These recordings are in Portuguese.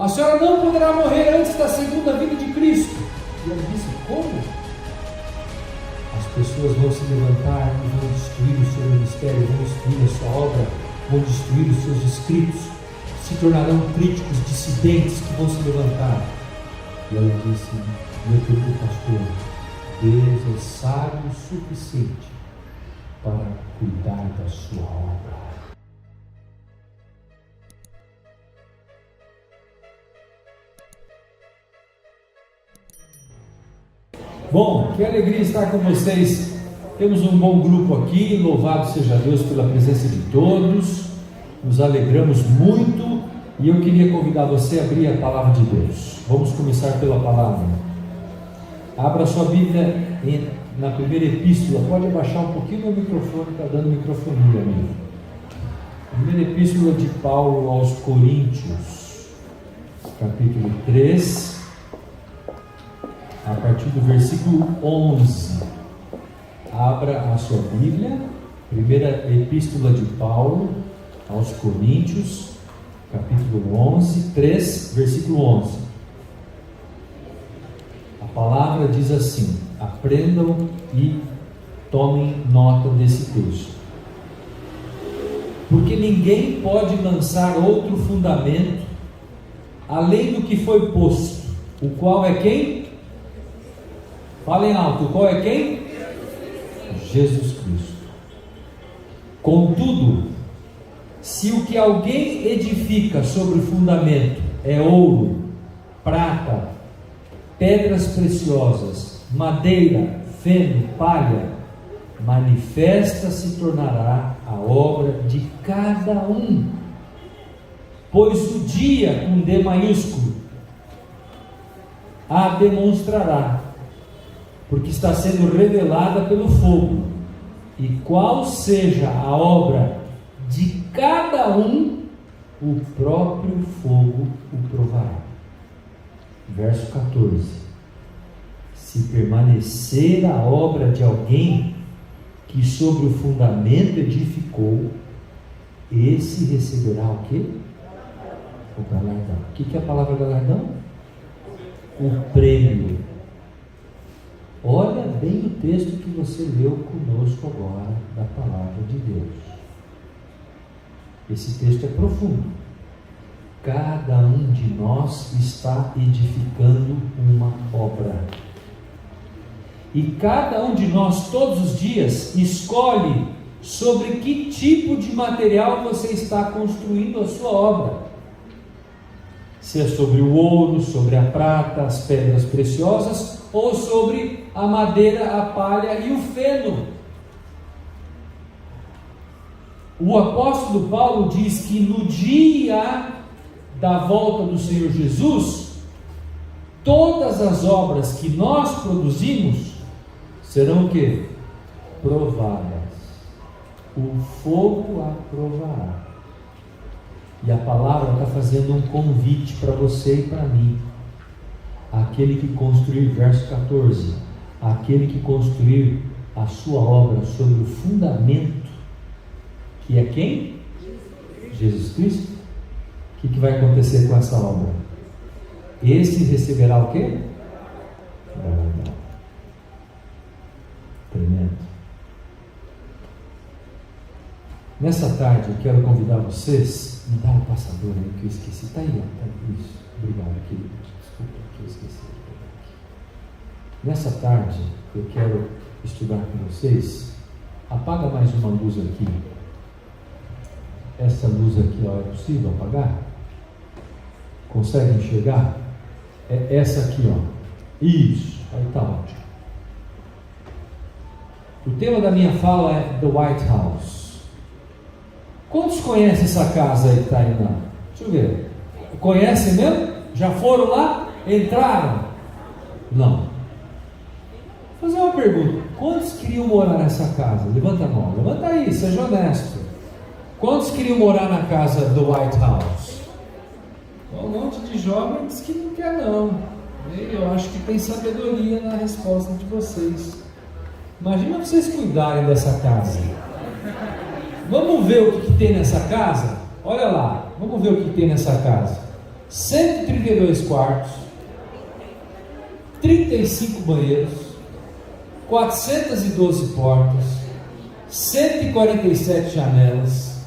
A senhora não poderá morrer antes da segunda vinda de Cristo. E ela disse: como? As pessoas vão se levantar e vão destruir o seu ministério, vão destruir a sua obra, vão destruir os seus escritos, se tornarão críticos, dissidentes que vão se levantar. E ela disse: meu querido pastor, Deus é sábio o suficiente para cuidar da sua obra. Bom, que alegria estar com vocês. Temos um bom grupo aqui, louvado seja Deus pela presença de todos, nos alegramos muito e eu queria convidar você a abrir a palavra de Deus. Vamos começar pela palavra. Abra sua Bíblia na primeira epístola, pode abaixar um pouquinho o microfone, está dando microfonia mesmo. Primeira epístola de Paulo aos Coríntios, capítulo 3, a partir do versículo 11. Abra a sua Bíblia, primeira epístola de Paulo aos Coríntios, capítulo 11, 3, versículo 11. A palavra diz assim, aprendam e tomem nota desse texto. Porque ninguém pode lançar outro fundamento além do que foi posto, o qual é quem? Falem alto, qual é quem? Jesus Cristo. Contudo, se o que alguém edifica sobre o fundamento é ouro, prata, pedras preciosas, madeira, feno, palha, manifesta se tornará a obra de cada um, pois o dia, com D maiúsculo, a demonstrará, porque está sendo revelada pelo fogo, e qual seja a obra de cada um, o próprio fogo o provará. Verso 14: se permanecer a obra de alguém que sobre o fundamento edificou, esse receberá o quê? O galardão. O que é a palavra galardão? O prêmio. Olha bem o texto que você leu conosco agora, da palavra de Deus. Esse texto é profundo. Cada um de nós está edificando uma obra. E cada um de nós, todos os dias, escolhe sobre que tipo de material você está construindo a sua obra. Se é sobre o ouro, sobre a prata, as pedras preciosas, ou sobre a madeira, a palha e o feno. O apóstolo Paulo diz que no dia da volta do Senhor Jesus, todas as obras que nós produzimos serão o quê? Provadas. O fogo a provará. E a palavra está fazendo um convite para você e para mim. Aquele que construir, verso 14, aquele que construir a sua obra sobre o fundamento, que é quem? Jesus Cristo. O que vai acontecer com essa obra? Esse receberá o quê? Tremendo. Nessa tarde eu quero convidar vocês, me dá um passador aí que eu esqueci, está aí, ó, tá, isso, obrigado querido, desculpa que eu esqueci de pegar aqui. Nessa tarde eu quero estudar com vocês. Apaga mais uma luz aqui, essa luz aqui, ó, é possível apagar? Consegue enxergar? É essa aqui, ó, isso, aí está ótimo. O tema da minha fala é The White House. Quantos conhecem essa casa aí que está aí? Não? Deixa eu ver. Conhecem mesmo? Já foram lá? Entraram? Não. Vou fazer uma pergunta. Quantos queriam morar nessa casa? Levanta a mão. Levanta aí, seja honesto. Quantos queriam morar na casa do White House? Um monte de jovens que não quer não. Eu acho que tem sabedoria na resposta de vocês. Imagina vocês cuidarem dessa casa. Vamos ver o que tem nessa casa? Olha lá, vamos ver o que tem nessa casa. 132 quartos, 35 banheiros, 412 portas, 147 janelas,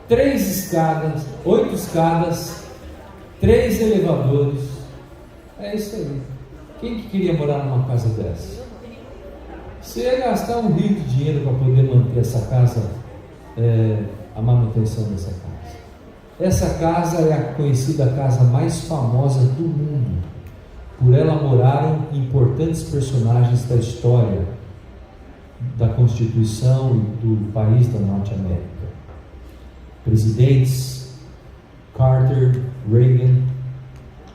3 escadas, 8 escadas, 3 elevadores. É isso aí. Quem que queria morar numa casa dessa? Você ia gastar um rio de dinheiro para poder manter essa casa, a manutenção dessa casa. Essa casa é a conhecida casa mais famosa do mundo. Por ela moraram importantes personagens da história da Constituição e do país da Norte América. Presidentes Carter, Reagan,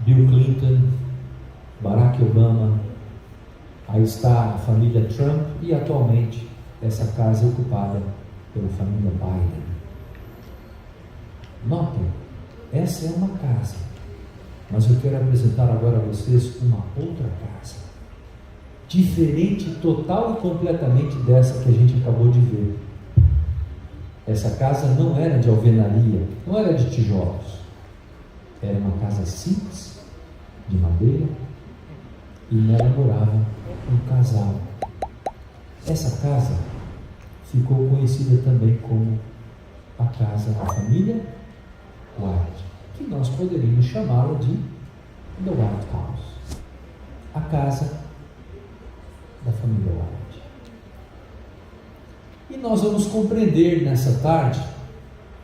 Bill Clinton, Barack Obama. Aí está a família Trump e atualmente essa casa é ocupada pela família Biden. Notem, essa é uma casa, mas eu quero apresentar agora a vocês uma outra casa, diferente total e completamente dessa que a gente acabou de ver. Essa casa não era de alvenaria, não era de tijolos, era uma casa simples, de madeira, e nela morava um casal. Essa casa ficou conhecida também como a casa da família White, que nós poderíamos chamá-la de The White House, a casa da família White. E nós vamos compreender nessa tarde,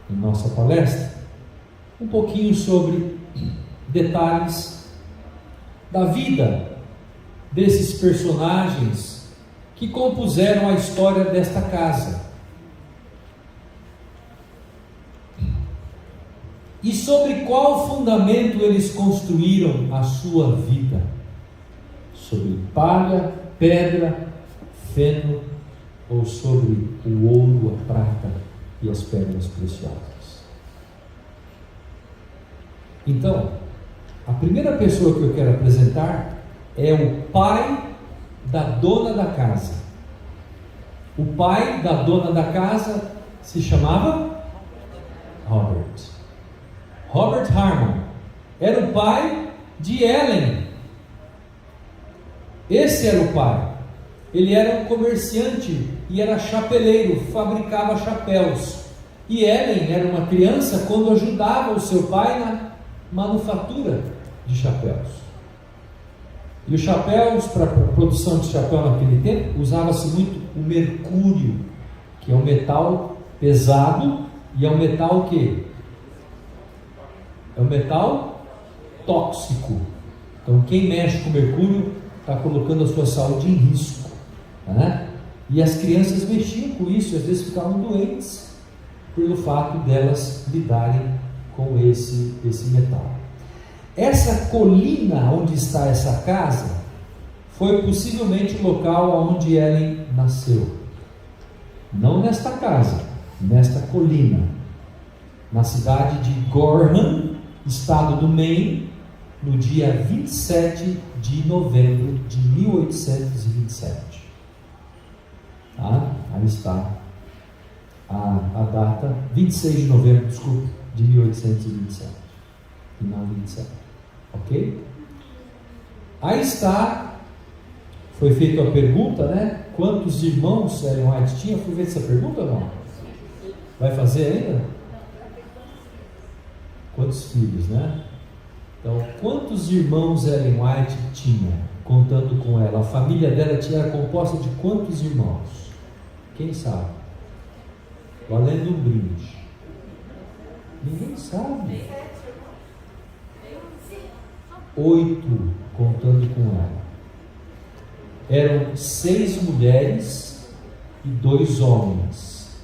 em nossa palestra, um pouquinho sobre detalhes da vida desses personagens que compuseram a história desta casa. E sobre qual fundamento eles construíram a sua vida? Sobre palha, pedra, feno, ou sobre o ouro, a prata e as pedras preciosas? Então, a primeira pessoa que eu quero apresentar é o pai da dona da casa. O pai da dona da casa se chamava Robert Harmon. Era o pai de Ellen. Esse era o pai. Ele era um comerciante e era chapeleiro, fabricava chapéus. E Ellen era uma criança quando ajudava o seu pai na manufatura de chapéus. E os chapéus, para a produção de chapéu naquele tempo, usava-se muito o mercúrio, que é um metal pesado e é um metal que é um metal tóxico. Então quem mexe com mercúrio está colocando a sua saúde em risco, né? E as crianças mexiam com isso, e às vezes ficavam doentes pelo fato delas lidarem com esse metal. Essa colina onde está essa casa foi possivelmente o local onde Ellen nasceu. Não nesta casa, nesta colina, na cidade de Gorham, estado do Maine, no dia 27 de novembro de 1827. Tá? Aí está a data, 26 de novembro, desculpe, de 1827. Final 27. Ok? Aí está, foi feita a pergunta, né? Quantos irmãos Ellen White tinha? Fui ver essa pergunta ou não? Vai fazer ainda? Quantos filhos, né? Então, quantos irmãos Ellen White tinha, contando com ela? A família dela era composta de quantos irmãos? Quem sabe? Valendo um brinde. Ninguém sabe. 8, contando com ela. Eram 6 mulheres e 2 homens.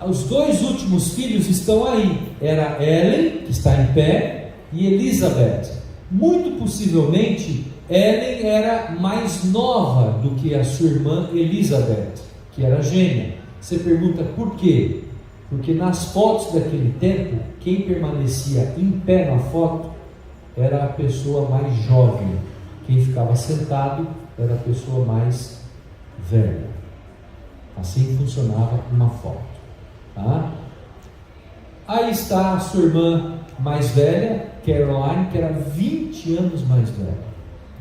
Os 2 últimos filhos estão aí. Era Ellen, que está em pé, e Elizabeth. Muito possivelmente, Ellen era mais nova do que a sua irmã Elizabeth, que era gêmea. Você pergunta por quê? Porque nas fotos daquele tempo, quem permanecia em pé na foto era a pessoa mais jovem. Quem ficava sentado era a pessoa mais velha. Assim funcionava uma foto. Tá? Aí está a sua irmã mais velha, Caroline, que era 20 anos mais velha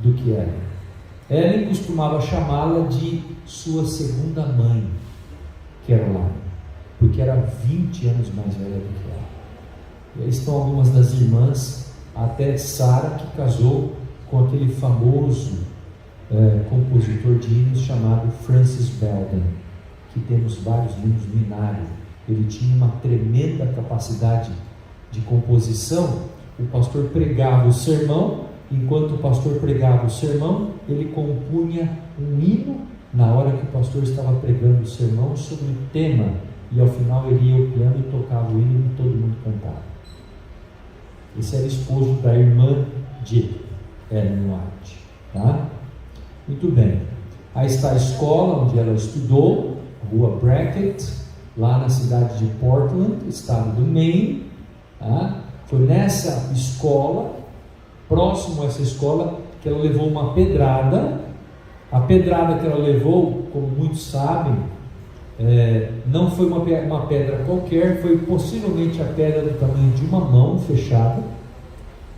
do que ela. Ellen costumava chamá-la de sua segunda mãe, Caroline, porque era 20 anos mais velha do que ela. E aí estão algumas das irmãs, até Sarah, que casou com aquele famoso compositor de hinos chamado Francis Belden, que temos vários livros no Inário. Ele tinha uma tremenda capacidade de composição. O pastor pregava o sermão, enquanto o pastor pregava o sermão, ele compunha um hino na hora que o pastor estava pregando o sermão sobre o tema, e ao final ele ia ao piano e tocava o hino e todo mundo cantava. Esse era esposo da irmã de Ellen White, tá? Muito bem. Aí está a escola onde ela estudou, Rua Brackett, lá na cidade de Portland, estado do Maine, tá? Foi nessa escola, próximo a essa escola, que ela levou uma pedrada. A pedrada que ela levou, como muitos sabem, não foi uma pedra qualquer, foi possivelmente a pedra do tamanho de uma mão fechada,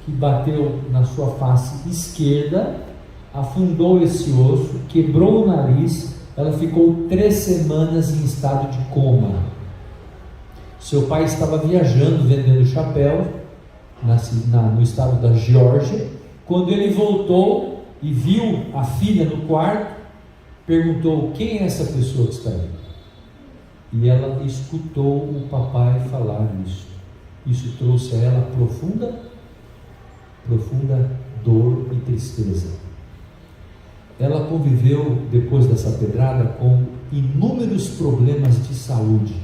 que bateu na sua face esquerda, afundou esse osso, quebrou o nariz. Ela ficou 3 semanas em estado de coma. Seu pai estava viajando, vendendo chapéu, no estado da Geórgia. Quando ele voltou e viu a filha no quarto, perguntou: quem é essa pessoa que está aí? E ela escutou o papai falar isso. Isso trouxe a ela profunda dor e tristeza. Ela conviveu, depois dessa pedrada, com inúmeros problemas de saúde.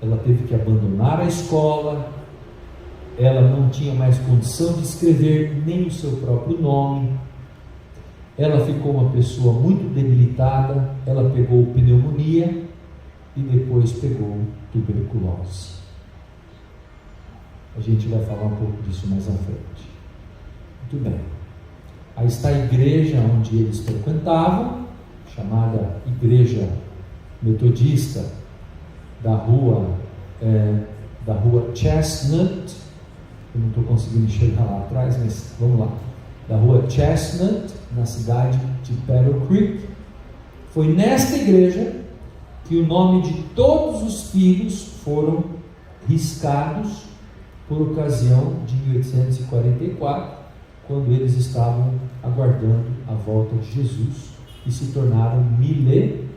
Ela teve que abandonar a escola, ela não tinha mais condição de escrever nem o seu próprio nome, ela ficou uma pessoa muito debilitada, ela pegou pneumonia e depois pegou tuberculose. A gente vai falar um pouco disso mais à frente. Muito bem. Aí está a igreja onde eles frequentavam, chamada Igreja Metodista da rua Chestnut. Eu não estou conseguindo chegar lá atrás, mas vamos lá. Da rua Chestnut, na cidade de Battle Creek. Foi nesta igreja que o nome de todos os filhos foram riscados por ocasião de 1844, quando eles estavam aguardando a volta de Jesus e se tornaram mileritas.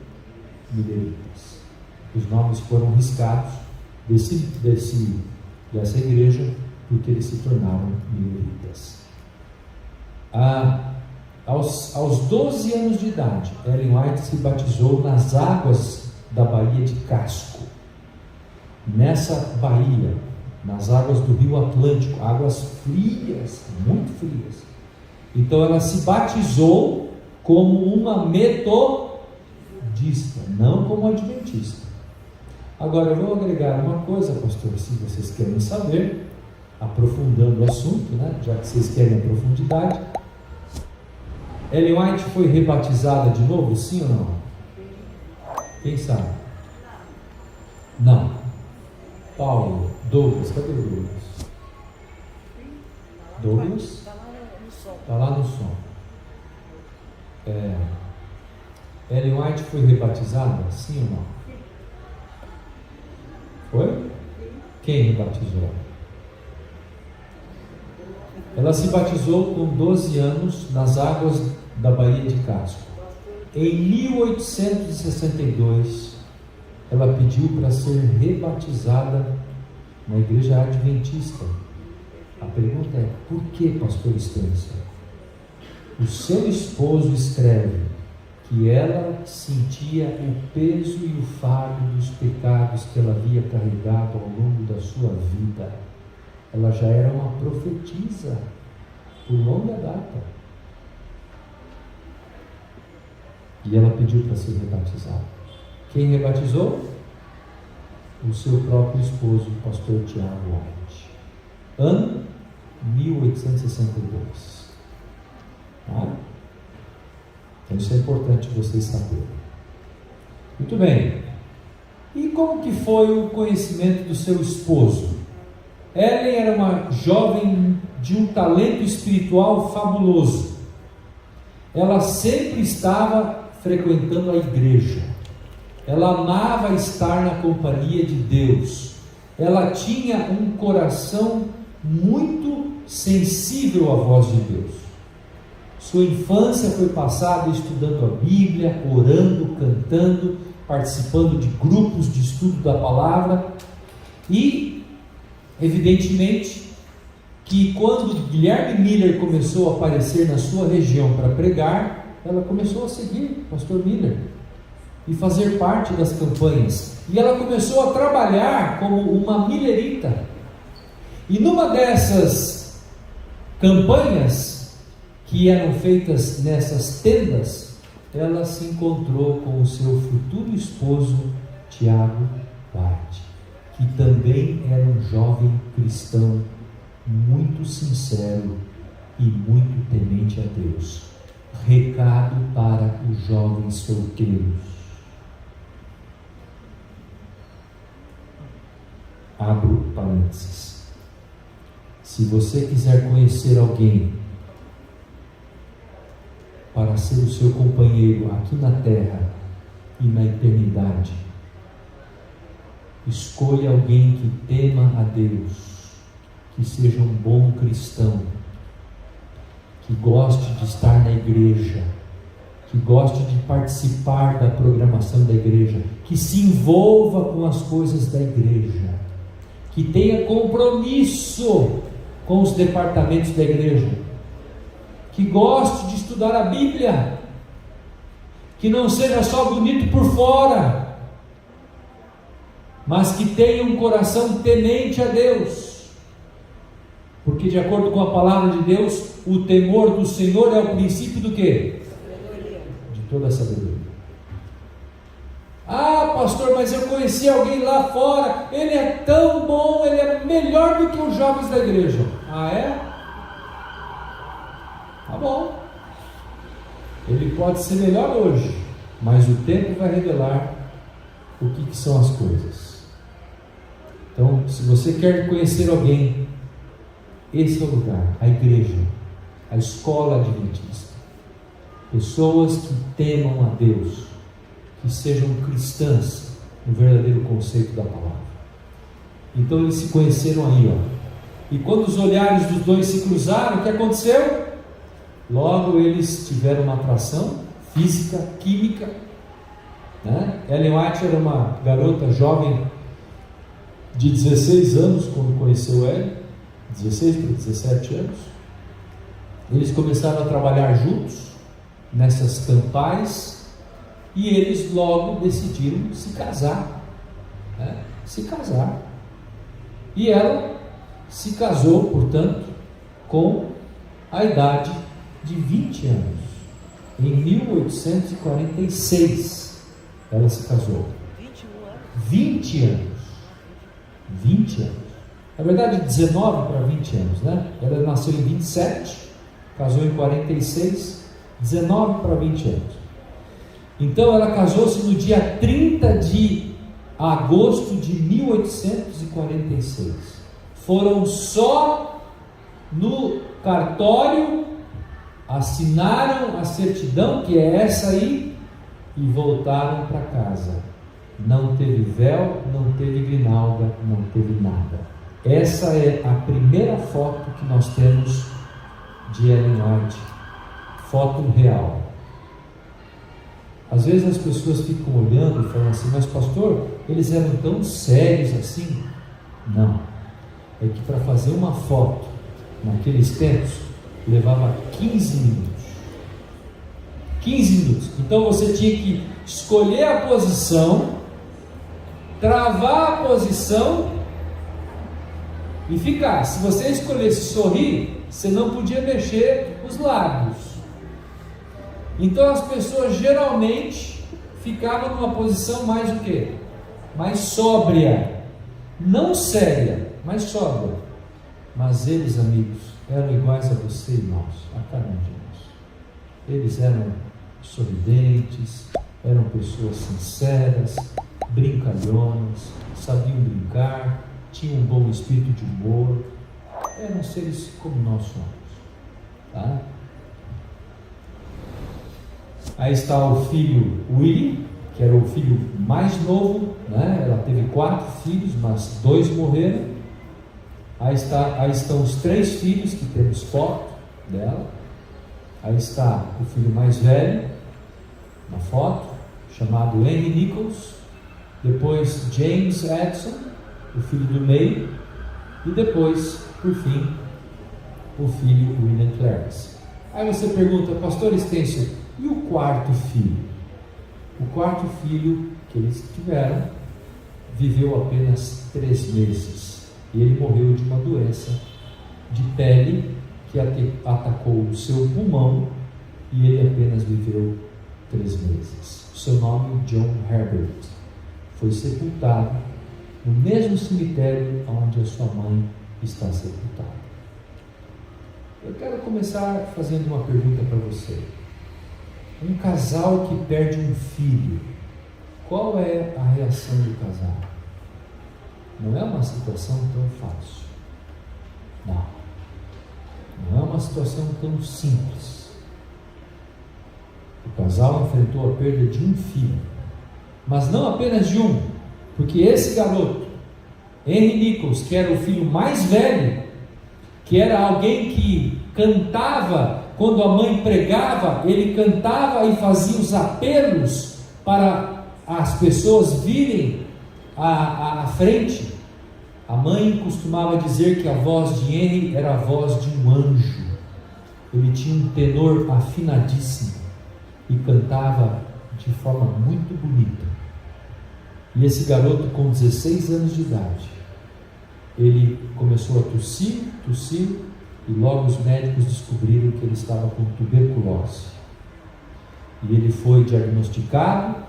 Os nomes foram riscados dessa igreja porque eles se tornaram mileritas. Aos 12 anos de idade, Ellen White se batizou nas águas da Baía de Casco. Nessa baía, nas águas do Rio Atlântico, águas frias, muito frias. Então ela se batizou como uma metodista, não como adventista. Agora eu vou agregar uma coisa, pastor, se vocês querem saber, aprofundando o assunto, né? Já que vocês querem a profundidade. Ellen White foi rebatizada de novo, sim ou não? Quem sabe? Não. Paulo, Douglas, cadê o Douglas? Douglas? Está lá no som. Ellen White foi rebatizada, sim ou não? Foi? Quem rebatizou? Ela se batizou com 12 anos nas águas da Baía de Casco. Em 1862, ela pediu para ser rebatizada na igreja adventista. A pergunta é: por que, pastor Estência? O seu esposo escreve que ela sentia o peso e o fardo dos pecados que ela havia carregado ao longo da sua vida. Ela já era uma profetisa por longa data. E ela pediu para ser rebatizada. Quem rebatizou? O seu próprio esposo, o pastor Tiago White. Ano 1862. Tá? Então isso é importante vocês saberem. Muito bem. E como que foi o conhecimento do seu esposo? Ellen era uma jovem de um talento espiritual fabuloso. Ela sempre estava frequentando a igreja. Ela amava estar na companhia de Deus. Ela tinha um coração muito sensível à voz de Deus. Sua infância foi passada estudando a Bíblia, orando, cantando, participando de grupos de estudo da palavra. E, evidentemente, que quando Guilherme Miller começou a aparecer na sua região para pregar, ela começou a seguir o pastor Miller e fazer parte das campanhas. E ela começou a trabalhar como uma millerita. E numa dessas campanhas que eram feitas nessas tendas, ela se encontrou com o seu futuro esposo, Tiago Bart, que também era um jovem cristão muito sincero e muito temente a Deus. Recado para os jovens solteiros. Abro parênteses. Se você quiser conhecer alguém para ser o seu companheiro aqui na terra e na eternidade, escolha alguém que tema a Deus, que seja um bom cristão, que goste de estar na igreja, que goste de participar da programação da igreja, que se envolva com as coisas da igreja, que tenha compromisso com os departamentos da igreja, que goste de estudar a Bíblia, que não seja só bonito por fora, mas que tenha um coração temente a Deus, porque de acordo com a palavra de Deus, o temor do Senhor é o princípio do quê? De toda a sabedoria. Ah, pastor, mas eu conheci alguém lá fora, ele é tão bom, ele é melhor do que os jovens da igreja. Ah, é? Tá bom. Ele pode ser melhor hoje, mas o tempo vai revelar o que são as coisas. Então, se você quer conhecer alguém, esse é o lugar, a igreja, a escola adventista. Pessoas que temam a Deus, que sejam cristãs no verdadeiro conceito da palavra. Então eles se conheceram aí, E quando os olhares dos dois se cruzaram, o que aconteceu? Logo eles tiveram uma atração física, química, né? Ellen White era uma garota jovem de 16 anos quando conheceu ele, 16 para 17 anos. Eles começaram a trabalhar juntos nessas campais. E eles logo decidiram se casar, né? Se casar. E ela se casou, portanto, com a idade de 20 anos. Em 1846 ela se casou. 20 anos. 20 anos. Na verdade, 19 para 20 anos, né? Ela nasceu em 27, casou em 46, 19 para 20 anos. Então ela casou-se no dia 30 de agosto de 1846. Foram só no cartório, assinaram a certidão, que é essa aí, e voltaram para casa. Não teve véu, não teve grinalda, não teve nada. Essa é a primeira foto que nós temos de Ellen White, foto real. Às vezes as pessoas ficam olhando e falam assim, mas pastor, eles eram tão sérios assim? Não, é que para fazer uma foto naqueles tempos levava 15 minutos. 15 minutos. Então você tinha que escolher a posição, travar a posição e ficar. Se você escolhesse sorrir, você não podia mexer os lábios. Então as pessoas geralmente ficavam numa posição mais o quê? Mais sóbria, não séria, mas sóbria. Mas eles, amigos, eram iguais a você, irmãos, a cada um de nós. Eles eram sorridentes, eram pessoas sinceras, brincalhonas, sabiam brincar, tinham um bom espírito de humor, eram seres como nós somos, tá? Aí está o filho Willie, que era o filho mais novo, né? Ela teve 4 filhos, mas 2 morreram. Aí estão os 3 filhos que temos foto dela. Aí está o filho mais velho, na foto, chamado Henry Nichols. Depois James Edson, o filho do meio. E depois, por fim, o filho William Clarence. Aí você pergunta, pastor Estêncio, e o 4º filho? O 4º filho que eles tiveram viveu apenas 3 meses. E ele morreu de uma doença de pele que atacou o seu pulmão, e ele apenas viveu 3 meses. Seu nome, John Herbert, foi sepultado no mesmo cemitério onde a sua mãe está sepultada. Eu quero começar fazendo uma pergunta para você. Um casal que perde um filho, qual é a reação do casal? Não é uma situação tão fácil. Não é uma situação tão simples. O casal enfrentou a perda de um filho, mas não apenas de um, porque esse garoto, Henry Nichols, que era o filho mais velho, que era alguém que cantava, quando a mãe pregava, ele cantava e fazia os apelos para as pessoas virem à frente. A mãe costumava dizer que a voz de Henry era a voz de um anjo. Ele tinha um tenor afinadíssimo e cantava de forma muito bonita. E esse garoto, com 16 anos de idade, ele começou a tossir, e logo os médicos descobriram que ele estava com tuberculose. E ele foi diagnosticado,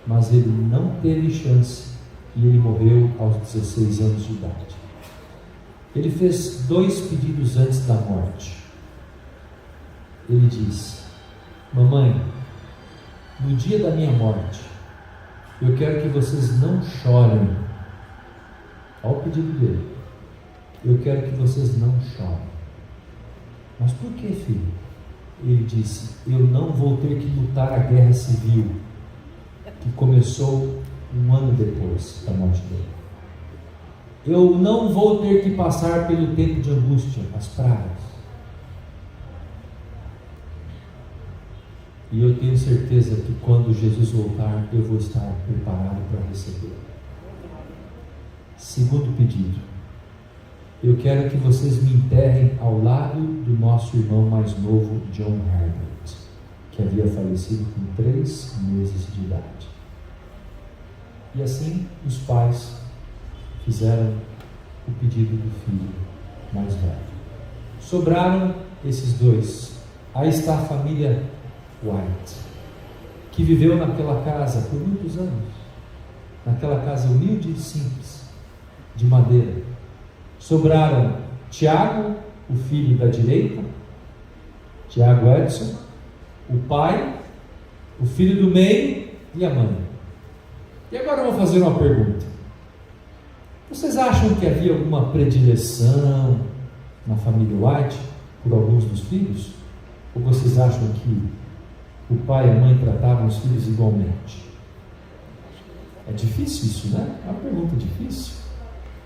mas ele não teve chance, e ele morreu aos 16 anos de idade. Ele fez 2 pedidos antes da morte. Ele disse: mamãe, no dia da minha morte, eu quero que vocês não chorem. Olha o pedido dele. Eu quero que vocês não chorem. Mas por que, filho? Ele disse: eu não vou ter que lutar a guerra civil, que começou um ano depois da morte dele. Eu não vou ter que passar pelo tempo de angústia, as pragas. E eu tenho certeza que quando Jesus voltar, eu vou estar preparado para recebê-lo. Segundo pedido: eu quero que vocês me enterrem ao lado do nosso irmão mais novo, John Herbert, que havia falecido com 3 meses de idade. E assim os pais fizeram o pedido do filho mais velho. Sobraram esses 2. Aí está a família White, que viveu naquela casa por muitos anos, naquela casa humilde e simples, de madeira. Sobraram Tiago, o filho da direita, Tiago Edson, o pai, o filho do meio e a mãe. E agora eu vou fazer uma pergunta. Vocês acham que havia alguma predileção na família White por alguns dos filhos? Ou vocês acham que o pai e a mãe tratavam os filhos igualmente? É difícil isso, né? É uma pergunta difícil.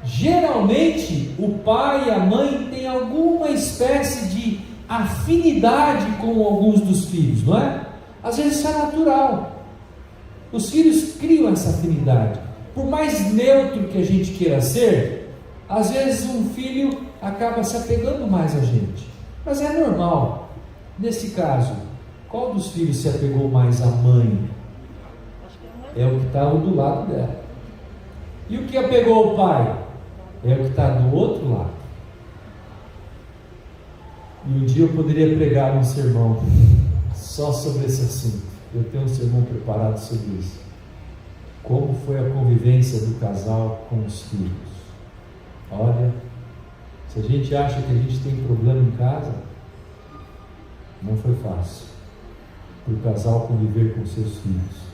Geralmente o pai e a mãe têm alguma espécie de afinidade com alguns dos filhos, não é? Às vezes isso é natural. Os filhos criam essa afinidade. Por mais neutro que a gente queira ser, às vezes um filho acaba se apegando mais a gente. Mas é normal. Nesse caso, qual dos filhos se apegou mais à mãe? É o que está do lado dela. E o que apegou o pai? É o que está do outro lado. E um dia eu poderia pregar um sermão só sobre esse assunto. Eu tenho um sermão preparado sobre isso. Como foi a convivência do casal com os filhos? Olha, se a gente acha que a gente tem problema em casa, não foi fácil para o casal conviver com seus filhos.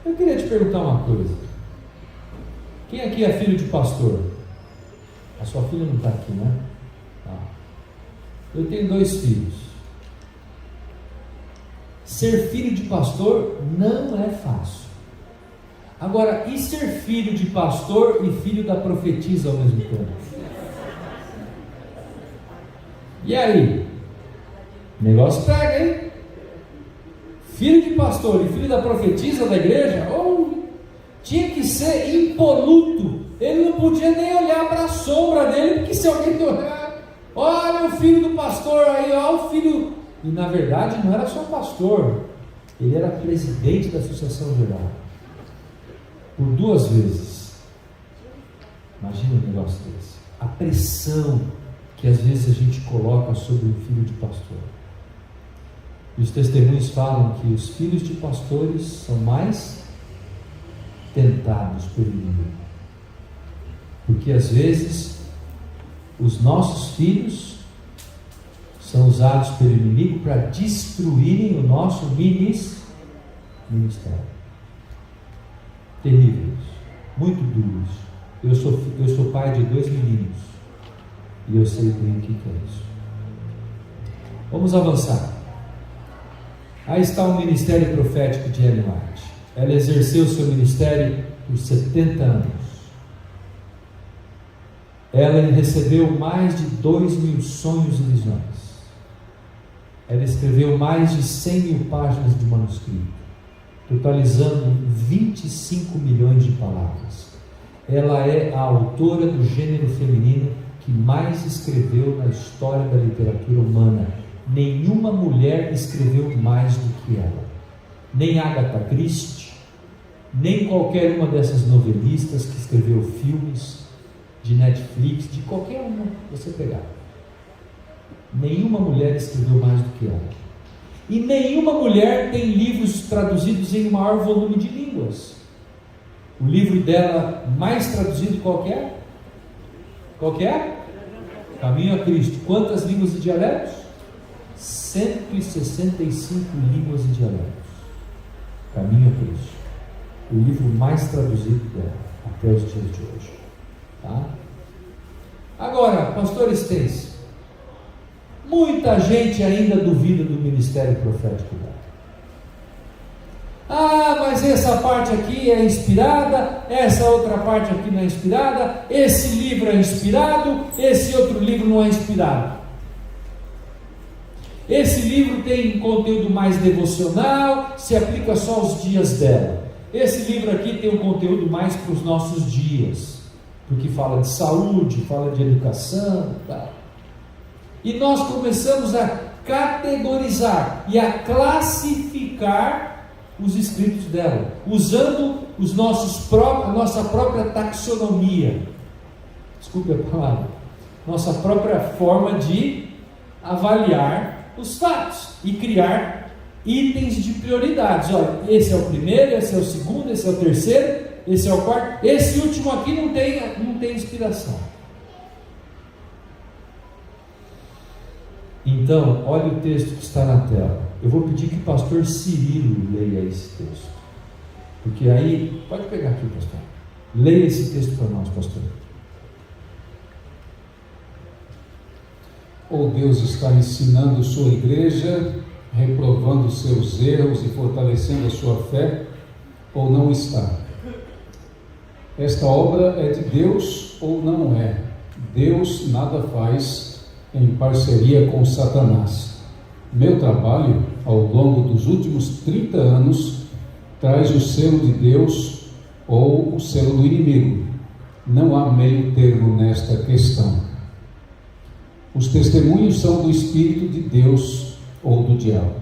Eu queria te perguntar uma coisa. Quem aqui é filho de pastor? A sua filha não está aqui, né? Eu tenho 2 filhos. Ser filho de pastor não é fácil. Agora, e ser filho de pastor e filho da profetisa ao mesmo tempo? E aí? O negócio pega, hein? Filho de pastor e filho da profetisa da igreja, tinha que ser impoluto. Ele não podia nem olhar para a sombra dele, porque se alguém olhar, olha o filho do pastor aí, olha o filho. E na verdade não era só pastor, ele era presidente da Associação Geral, por 2 vezes. Imagina um negócio desse, a pressão que às vezes a gente coloca sobre o filho de pastor. E os testemunhos falam que os filhos de pastores são mais tentados pelo inimigo, porque às vezes os nossos filhos são usados pelo inimigo para destruírem o nosso ministério. Terríveis, muito duros. Eu sou pai de 2 meninos e eu sei bem o que é isso. Vamos avançar. Aí está o ministério profético de Ellen White. Ela exerceu seu ministério por 70 anos. Ela recebeu mais de 2.000 sonhos e visões. Ela escreveu mais de 100.000 páginas de manuscrito, totalizando 25 milhões de palavras. Ela é a autora do gênero feminino que mais escreveu na história da literatura humana. Nenhuma mulher escreveu mais do que ela. Nem Agatha Christie, nem qualquer uma dessas novelistas que escreveu filmes de Netflix, de qualquer uma que você pegar. Nenhuma mulher escreveu mais do que ela. E nenhuma mulher tem livros traduzidos em maior volume de línguas. O livro dela mais traduzido qual que é? Qual que é? Caminho a Cristo. Quantas línguas e dialetos? 165 línguas e dialetos. Caminho a Cristo. O livro mais traduzido dela até os dias de hoje. Tá? Agora, pastor Stens, muita gente ainda duvida do ministério profético dela. Mas essa parte aqui é inspirada, essa outra parte aqui não é inspirada, esse livro é inspirado, esse outro livro não é inspirado. Esse livro tem conteúdo mais devocional, se aplica só aos dias dela. Esse livro aqui tem um conteúdo mais para os nossos dias, porque fala de saúde, fala de educação, tá? E nós começamos a categorizar e a classificar os escritos dela, usando a nossa própria taxonomia, desculpe a palavra, nossa própria forma de avaliar os fatos e criar itens de prioridades. Olha, esse é o primeiro, esse é o segundo, esse é o terceiro, esse é o quarto, esse último aqui não tem inspiração. Então, olha o texto que está na tela. Eu vou pedir que o pastor Cirilo leia esse texto, porque aí, pode pegar aqui, pastor, leia esse texto para nós, pastor. Ou Deus está ensinando sua igreja, reprovando seus erros e fortalecendo a sua fé, ou não está? Esta obra é de Deus ou não é? Deus nada faz em parceria com Satanás. Meu trabalho, ao longo dos últimos 30 anos, traz o selo de Deus ou o selo do inimigo. Não há meio termo nesta questão. Os testemunhos são do Espírito de Deus ou do diabo.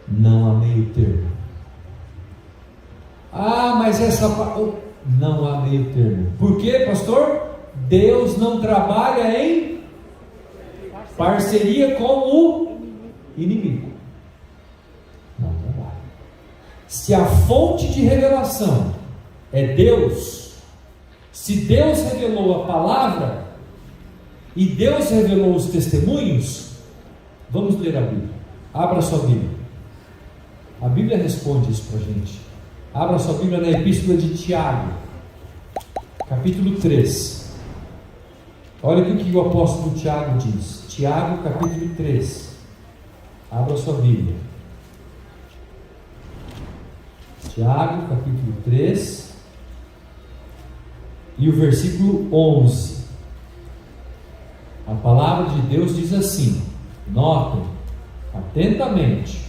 Não há meio termo. Mas essa... Não há meio termo. Por quê, pastor? Deus não trabalha em parceria com o inimigo. Não trabalha. Se a fonte de revelação é Deus, se Deus revelou a palavra e Deus revelou os testemunhos, vamos ler a Bíblia. Abra sua Bíblia. A Bíblia responde isso para a gente. Abra sua Bíblia na Epístola de Tiago. capítulo 3. Olha o que o apóstolo Tiago diz. Tiago, capítulo 3. Abra sua Bíblia. Tiago, capítulo 3. E o versículo 11. A palavra de Deus diz assim, notem atentamente: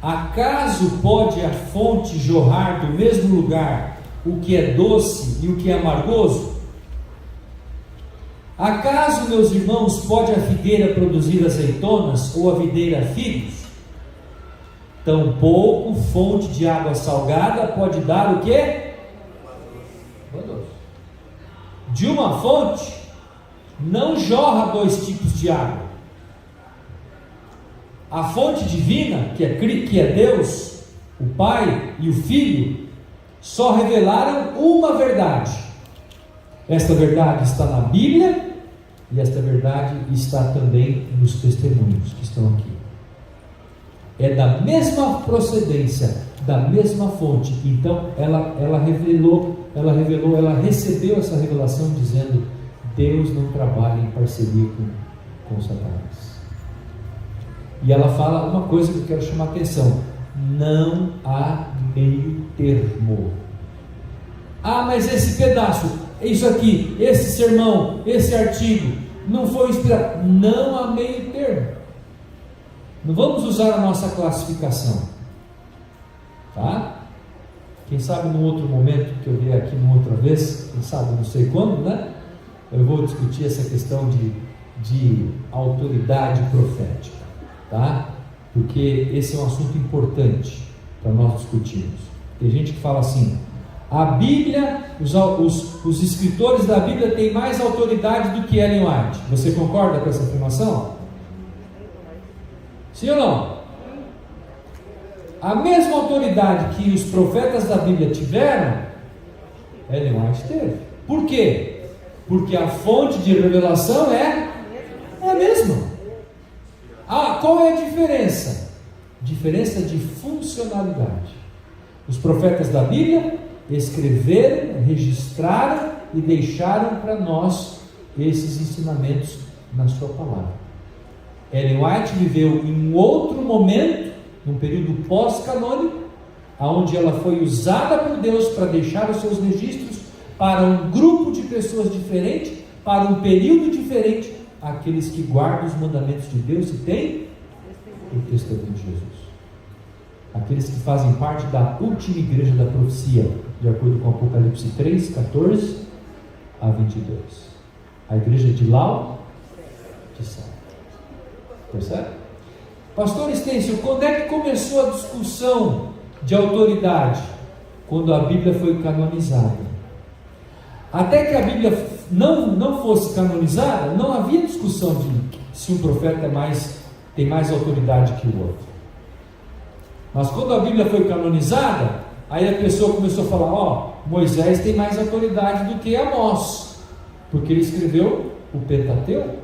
acaso pode a fonte jorrar do mesmo lugar o que é doce e o que é amargoso? Acaso, meus irmãos, pode a figueira produzir azeitonas ou a videira figos? Tampouco fonte de água salgada pode dar o quê? De uma fonte não jorra dois tipos de água. A fonte divina, que é Deus, o Pai e o Filho, só revelaram uma verdade. Esta verdade está na Bíblia e esta verdade está também nos testemunhos que estão aqui. É da mesma procedência, da mesma fonte. Então ela recebeu essa revelação dizendo: Deus não trabalha em parceria com Satanás. E ela fala uma coisa que eu quero chamar a atenção: não há meio termo. Ah, mas esse pedaço, isso aqui, esse sermão, esse artigo não foi inspirado. Não há meio termo. Não vamos usar a nossa classificação, tá? Quem sabe num outro momento que eu vier aqui numa outra vez, quem sabe não sei quando, né? Eu vou discutir essa questão de autoridade profética, tá? Porque esse é um assunto importante para nós discutirmos. Tem gente que fala assim: a Bíblia, os escritores da Bíblia têm mais autoridade do que Ellen White. Você concorda com essa afirmação? Sim ou não? A mesma autoridade que os profetas da Bíblia tiveram, Ellen White teve. Por quê? Porque a fonte de revelação é a mesma. Ah, qual é a diferença? Diferença de funcionalidade. Os profetas da Bíblia escreveram, registraram e deixaram para nós esses ensinamentos na sua palavra. Ellen White viveu em um outro momento, num período pós-canônico, onde ela foi usada por Deus para deixar os seus registros para um grupo de pessoas diferente, para um período diferente, aqueles que guardam os mandamentos de Deus e têm o testemunho de Jesus. Aqueles que fazem parte da última igreja da profecia, de acordo com Apocalipse 3, 14 a 22. A igreja de Laodiceia. Percebe? Pastor Estêncio, quando é que começou a discussão de autoridade? Quando a Bíblia foi canonizada. Até que a Bíblia não fosse canonizada, não havia discussão de se um profeta tem mais autoridade que o outro. Mas quando a Bíblia foi canonizada, aí a pessoa começou a falar: Moisés tem mais autoridade do que Amós, porque ele escreveu o Pentateuco.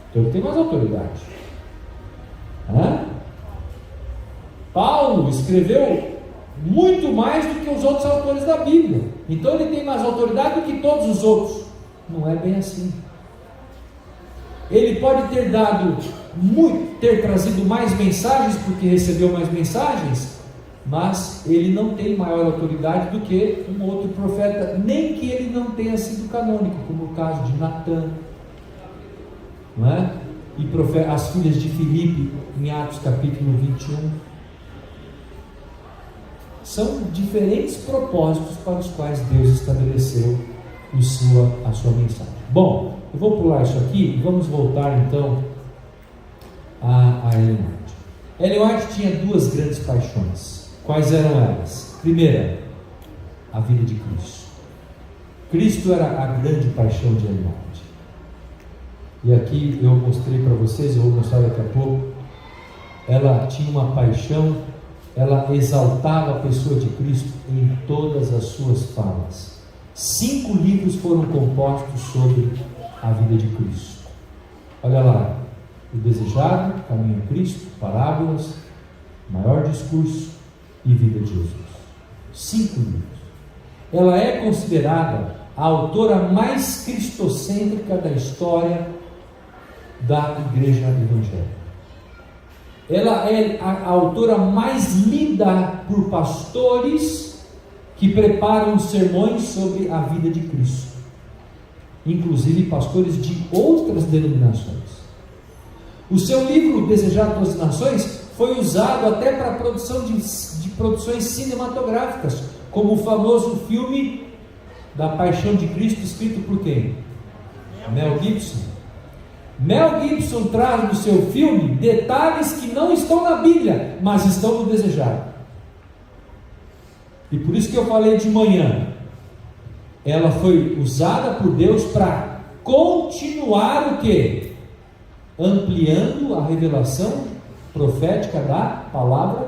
Então ele tem mais autoridade. Paulo escreveu muito mais do que os outros autores da Bíblia. Então ele tem mais autoridade do que todos os outros. Não é bem assim. Ele pode ter trazido mais mensagens porque recebeu mais mensagens, mas ele não tem maior autoridade do que um outro profeta, nem que ele não tenha sido canônico, como o caso de Natã, não é? E as filhas de Filipe, em Atos capítulo 21. São diferentes propósitos para os quais Deus estabeleceu a sua mensagem. Bom, eu vou pular isso aqui e vamos voltar então a Ellen White. Ellen White tinha duas grandes paixões. Quais eram elas? Primeira, a vida de Cristo. Cristo era a grande paixão de Ellen White. E aqui eu mostrei para vocês, eu vou mostrar daqui a pouco. Ela tinha uma paixão, ela exaltava a pessoa de Cristo em todas as suas falas. 5 livros foram compostos sobre a vida de Cristo. Olha lá: O Desejado, Caminho a Cristo, Parábolas, Maior Discurso e Vida de Jesus. 5 livros. ela é considerada a autora mais cristocêntrica da história da igreja evangélica. Ela é a autora mais lida por pastores que preparam sermões sobre a vida de Cristo, inclusive pastores de outras denominações. O seu livro Desejado pelas Nações foi usado até para a produção de produções cinematográficas, como o famoso filme da Paixão de Cristo, escrito por quem? Mel Gibson. Mel Gibson traz no seu filme detalhes que não estão na Bíblia, mas estão no Desejado. E por isso que eu falei de manhã, ela foi usada por Deus para continuar o quê? Ampliando a revelação profética da palavra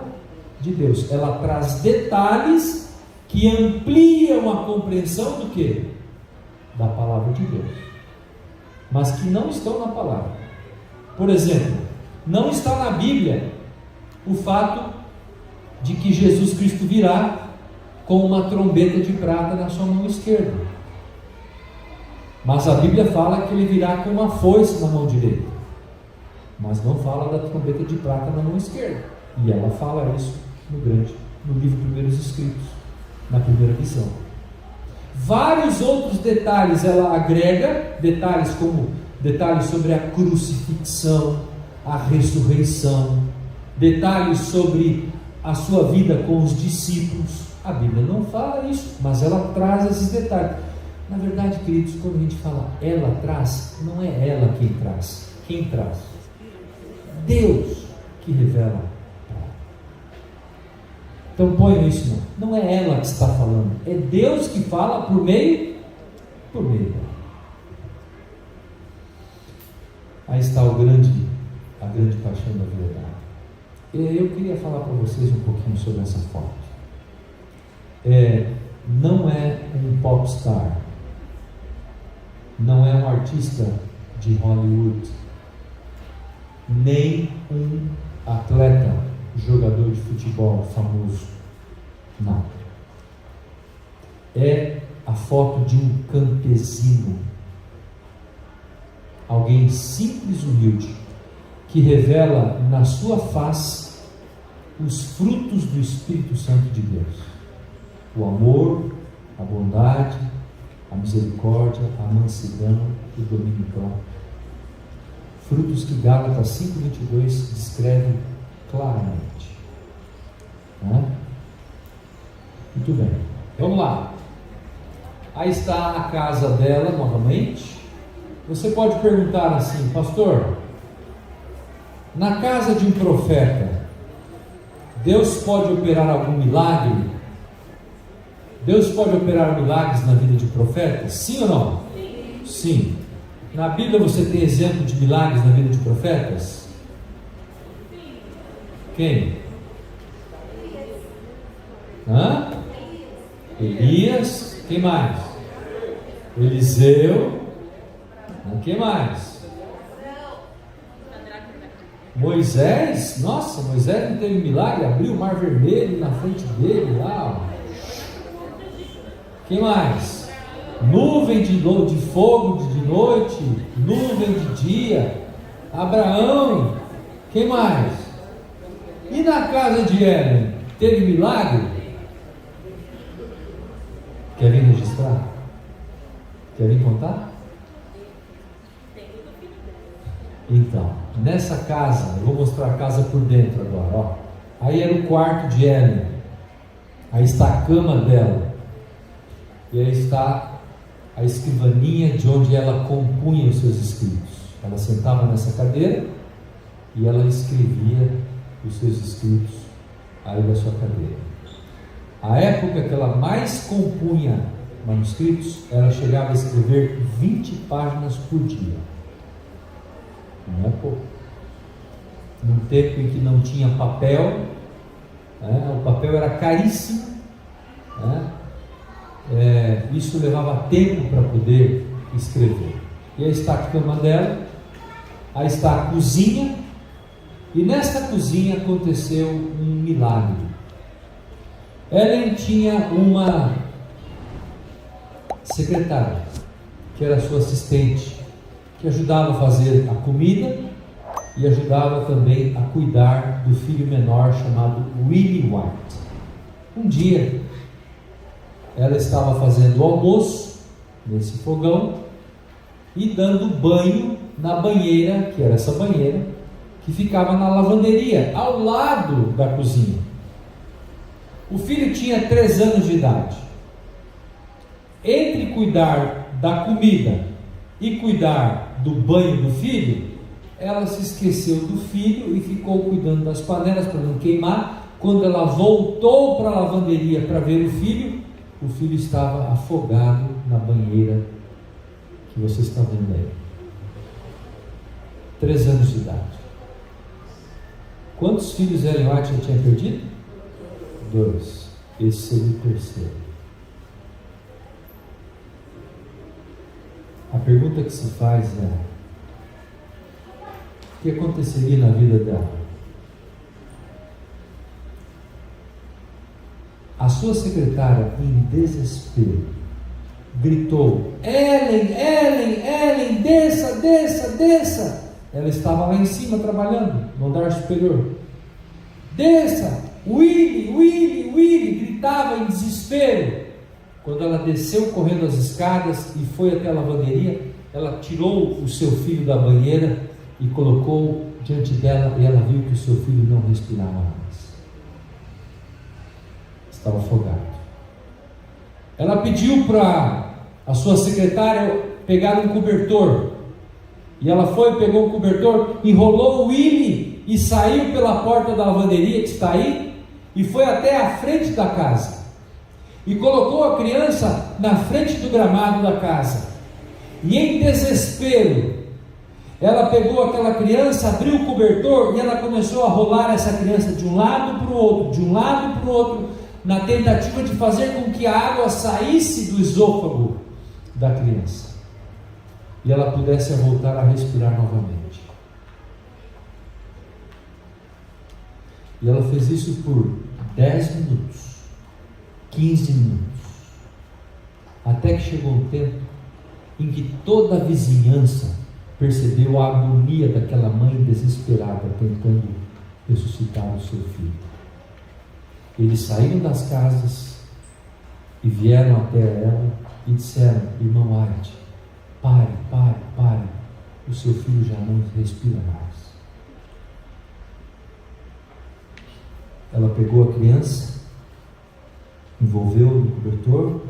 de Deus. Ela traz detalhes que ampliam a compreensão do quê? Da palavra de Deus, mas que não estão na palavra. Por exemplo, não está na Bíblia o fato de que Jesus Cristo virá com uma trombeta de prata na sua mão esquerda, mas a Bíblia fala que ele virá com uma foice na mão direita, mas não fala da trombeta de prata na mão esquerda. E ela fala isso no livro Primeiros Escritos, na primeira visão. Vários outros detalhes ela agrega, detalhes como detalhes sobre a crucifixão, a ressurreição, detalhes sobre a sua vida com os discípulos. A Bíblia não fala isso, mas ela traz esses detalhes. Na verdade, queridos, quando a gente fala ela traz, não é ela quem traz. Quem traz? Deus que revela. Então ponham isso, não é ela que está falando, é Deus que fala por meio dela. Aí está a grande paixão da verdade. Eu queria falar para vocês um pouquinho sobre essa foto. Não é um popstar, não é um artista de Hollywood, nem um atleta, jogador de futebol famoso, não. É a foto de um campesino, alguém simples e humilde, que revela na sua face os frutos do Espírito Santo de Deus: o amor, a bondade, a misericórdia, a mansidão e o domínio próprio. Frutos que Gálatas 5:22 descreve claramente. Muito bem, vamos lá. Aí está a casa dela novamente. Você pode perguntar assim: pastor, na casa de um profeta, Deus pode operar algum milagre? Deus pode operar milagres na vida de profetas? Sim ou não? Sim. Na Bíblia você tem exemplo de milagres na vida de profetas? Quem? Elias. Quem mais? Eliseu. Quem mais? Moisés. Nossa, Moisés não teve milagre, abriu o mar vermelho na frente dele lá. Quem mais? Nuvem de fogo de noite, nuvem de dia. Abraão. Quem mais? E na casa de Ellen, teve milagre? Quer vir registrar? Quer vir contar? Então, nessa casa, eu vou mostrar a casa por dentro agora. Aí era o quarto de Ellen. Aí está a cama dela. E aí está a escrivaninha de onde ela compunha os seus escritos. Ela sentava nessa cadeira e ela escrevia os seus escritos aí da sua cadeira. A época que ela mais compunha manuscritos, ela chegava a escrever 20 páginas por dia. Não é pouco. Num tempo em que não tinha papel, o papel era caríssimo, isso levava tempo para poder escrever. E aí está a cama dela, aí está a cozinha, e nesta cozinha aconteceu um milagre. Ellen tinha uma secretária, que era sua assistente, que ajudava a fazer a comida e ajudava também a cuidar do filho menor chamado Willie White. Um dia, ela estava fazendo o almoço nesse fogão e dando banho na banheira, que era essa banheira, que ficava na lavanderia, ao lado da cozinha. O filho tinha 3 anos de idade. Entre cuidar da comida e cuidar do banho do filho, ela se esqueceu do filho e ficou cuidando das panelas para não queimar. Quando ela voltou para a lavanderia para ver o filho estava afogado na banheira que você está vendo aí. 3 anos de idade. Quantos filhos Ellen White já tinha perdido? 2. Esse seria o terceiro. A pergunta que se faz é: o que aconteceria na vida dela? A sua secretária, em desespero, gritou: Ellen, Ellen, Ellen, desça, desça, desça. Ela estava lá em cima trabalhando, no andar superior. Desça, Willie, Willie, Willie, gritava em desespero. Quando ela desceu correndo as escadas e foi até a lavanderia, ela tirou o seu filho da banheira e colocou diante dela, e ela viu que o seu filho não respirava mais. Estava afogado. Ela pediu para a sua secretária pegar um cobertor, e ela foi, pegou o cobertor, enrolou o Willie e saiu pela porta da lavanderia que está aí, e foi até a frente da casa, e colocou a criança na frente do gramado da casa, e em desespero, ela pegou aquela criança, abriu o cobertor, e ela começou a rolar essa criança de um lado para o outro, de um lado para o outro, na tentativa de fazer com que a água saísse do esôfago da criança, e ela pudesse voltar a respirar novamente. E ela fez isso por 10 minutos, 15 minutos, até que chegou um tempo em que toda a vizinhança percebeu a agonia daquela mãe desesperada tentando ressuscitar o seu filho. Eles saíram das casas e vieram até ela e disseram: irmão White, pare, pare, pare, o seu filho já não respira mais. Ela pegou a criança, envolveu no cobertor,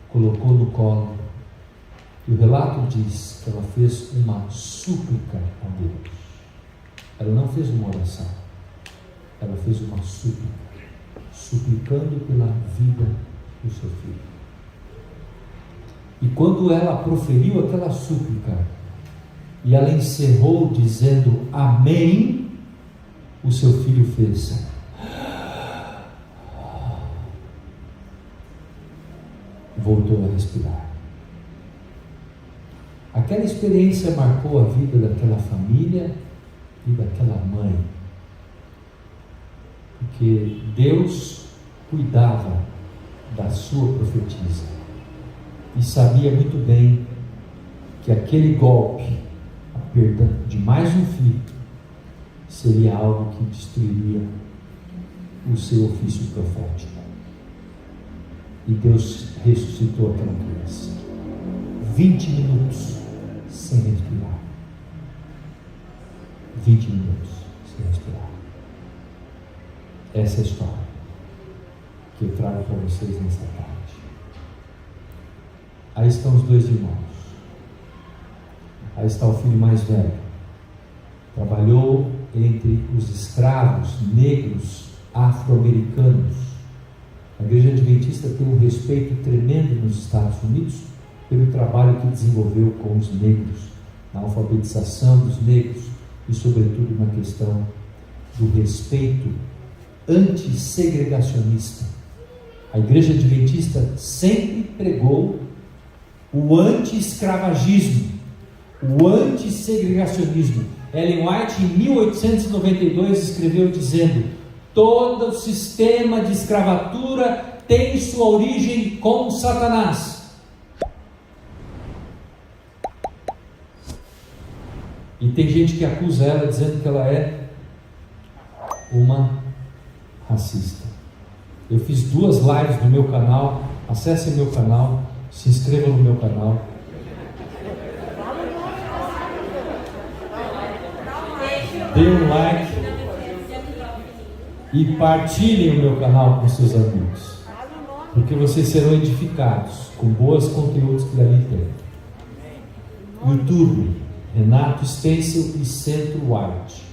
colocou no colo, e o relato diz que ela fez uma súplica a Deus. Ela não fez uma oração, ela fez uma súplica, suplicando pela vida do seu filho. E quando ela proferiu aquela súplica, e ela encerrou dizendo amém, o seu filho fez. Voltou a respirar. Aquela experiência marcou a vida daquela família e daquela mãe, porque Deus cuidava da sua profetisa e sabia muito bem que aquele golpe, a perda de mais um filho, seria algo que destruiria o seu ofício profético. E Deus ressuscitou aquela criança. 20 minutos sem respirar. 20 minutos sem respirar. Essa é a história que eu trago para vocês nessa tarde. Aí estão os 2 irmãos. Aí está o filho mais velho. Trabalhou entre os escravos negros afro-americanos. A Igreja Adventista tem um respeito tremendo nos Estados Unidos pelo trabalho que desenvolveu com os negros, na alfabetização dos negros e, sobretudo, na questão do respeito antissegregacionista. A Igreja Adventista sempre pregou o anti-escravagismo, o antissegregacionismo. Ellen White, em 1892, escreveu dizendo: todo o sistema de escravatura tem sua origem com Satanás. E tem gente que acusa ela dizendo que ela é uma racista. Eu fiz 2 lives no meu canal. Acesse meu canal, se inscreva no meu canal. Dê um like e partilhem o meu canal com seus amigos, porque vocês serão edificados com bons conteúdos que ali tem. YouTube, Renato Stencil e Centro White.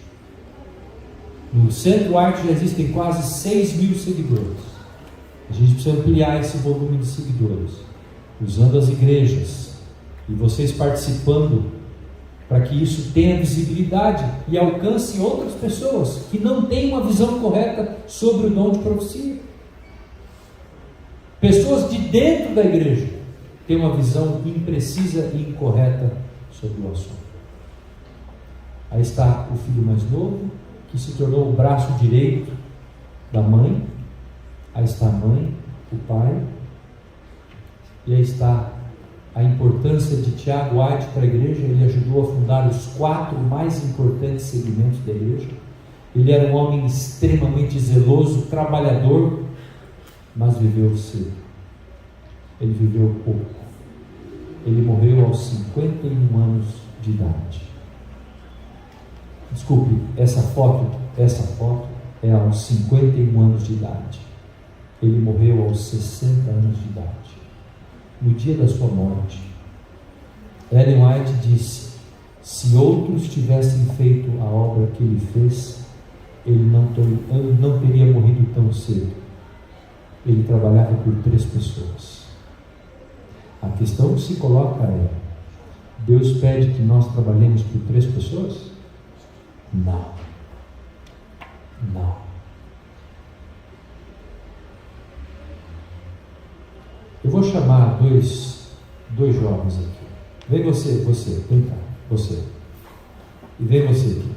No Centro White já existem quase 6.000 seguidores. A gente precisa ampliar esse volume de seguidores, usando as igrejas e vocês participando, para que isso tenha visibilidade e alcance outras pessoas que não têm uma visão correta sobre o dom de profecia. Pessoas de dentro da igreja têm uma visão imprecisa e incorreta sobre o assunto. Aí está o filho mais novo, que se tornou o braço direito da mãe. Aí está a mãe, o pai. E aí está a importância de Tiago White para a igreja. Ele ajudou a fundar os 4 mais importantes segmentos da igreja. Ele era um homem extremamente zeloso, trabalhador, mas viveu cedo. Ele viveu pouco. Ele morreu aos 51 anos de idade. Desculpe, essa foto é aos 51 anos de idade. Ele morreu aos 60 anos de idade. No dia da sua morte, Ellen White disse: se outros tivessem feito a obra que ele fez, ele não teria morrido tão cedo. Ele trabalhava por 3 pessoas. A questão que se coloca é: Deus pede que nós trabalhemos por 3 pessoas? Não. Eu vou chamar dois jovens aqui. Vem você, vem cá, você. E vem você aqui.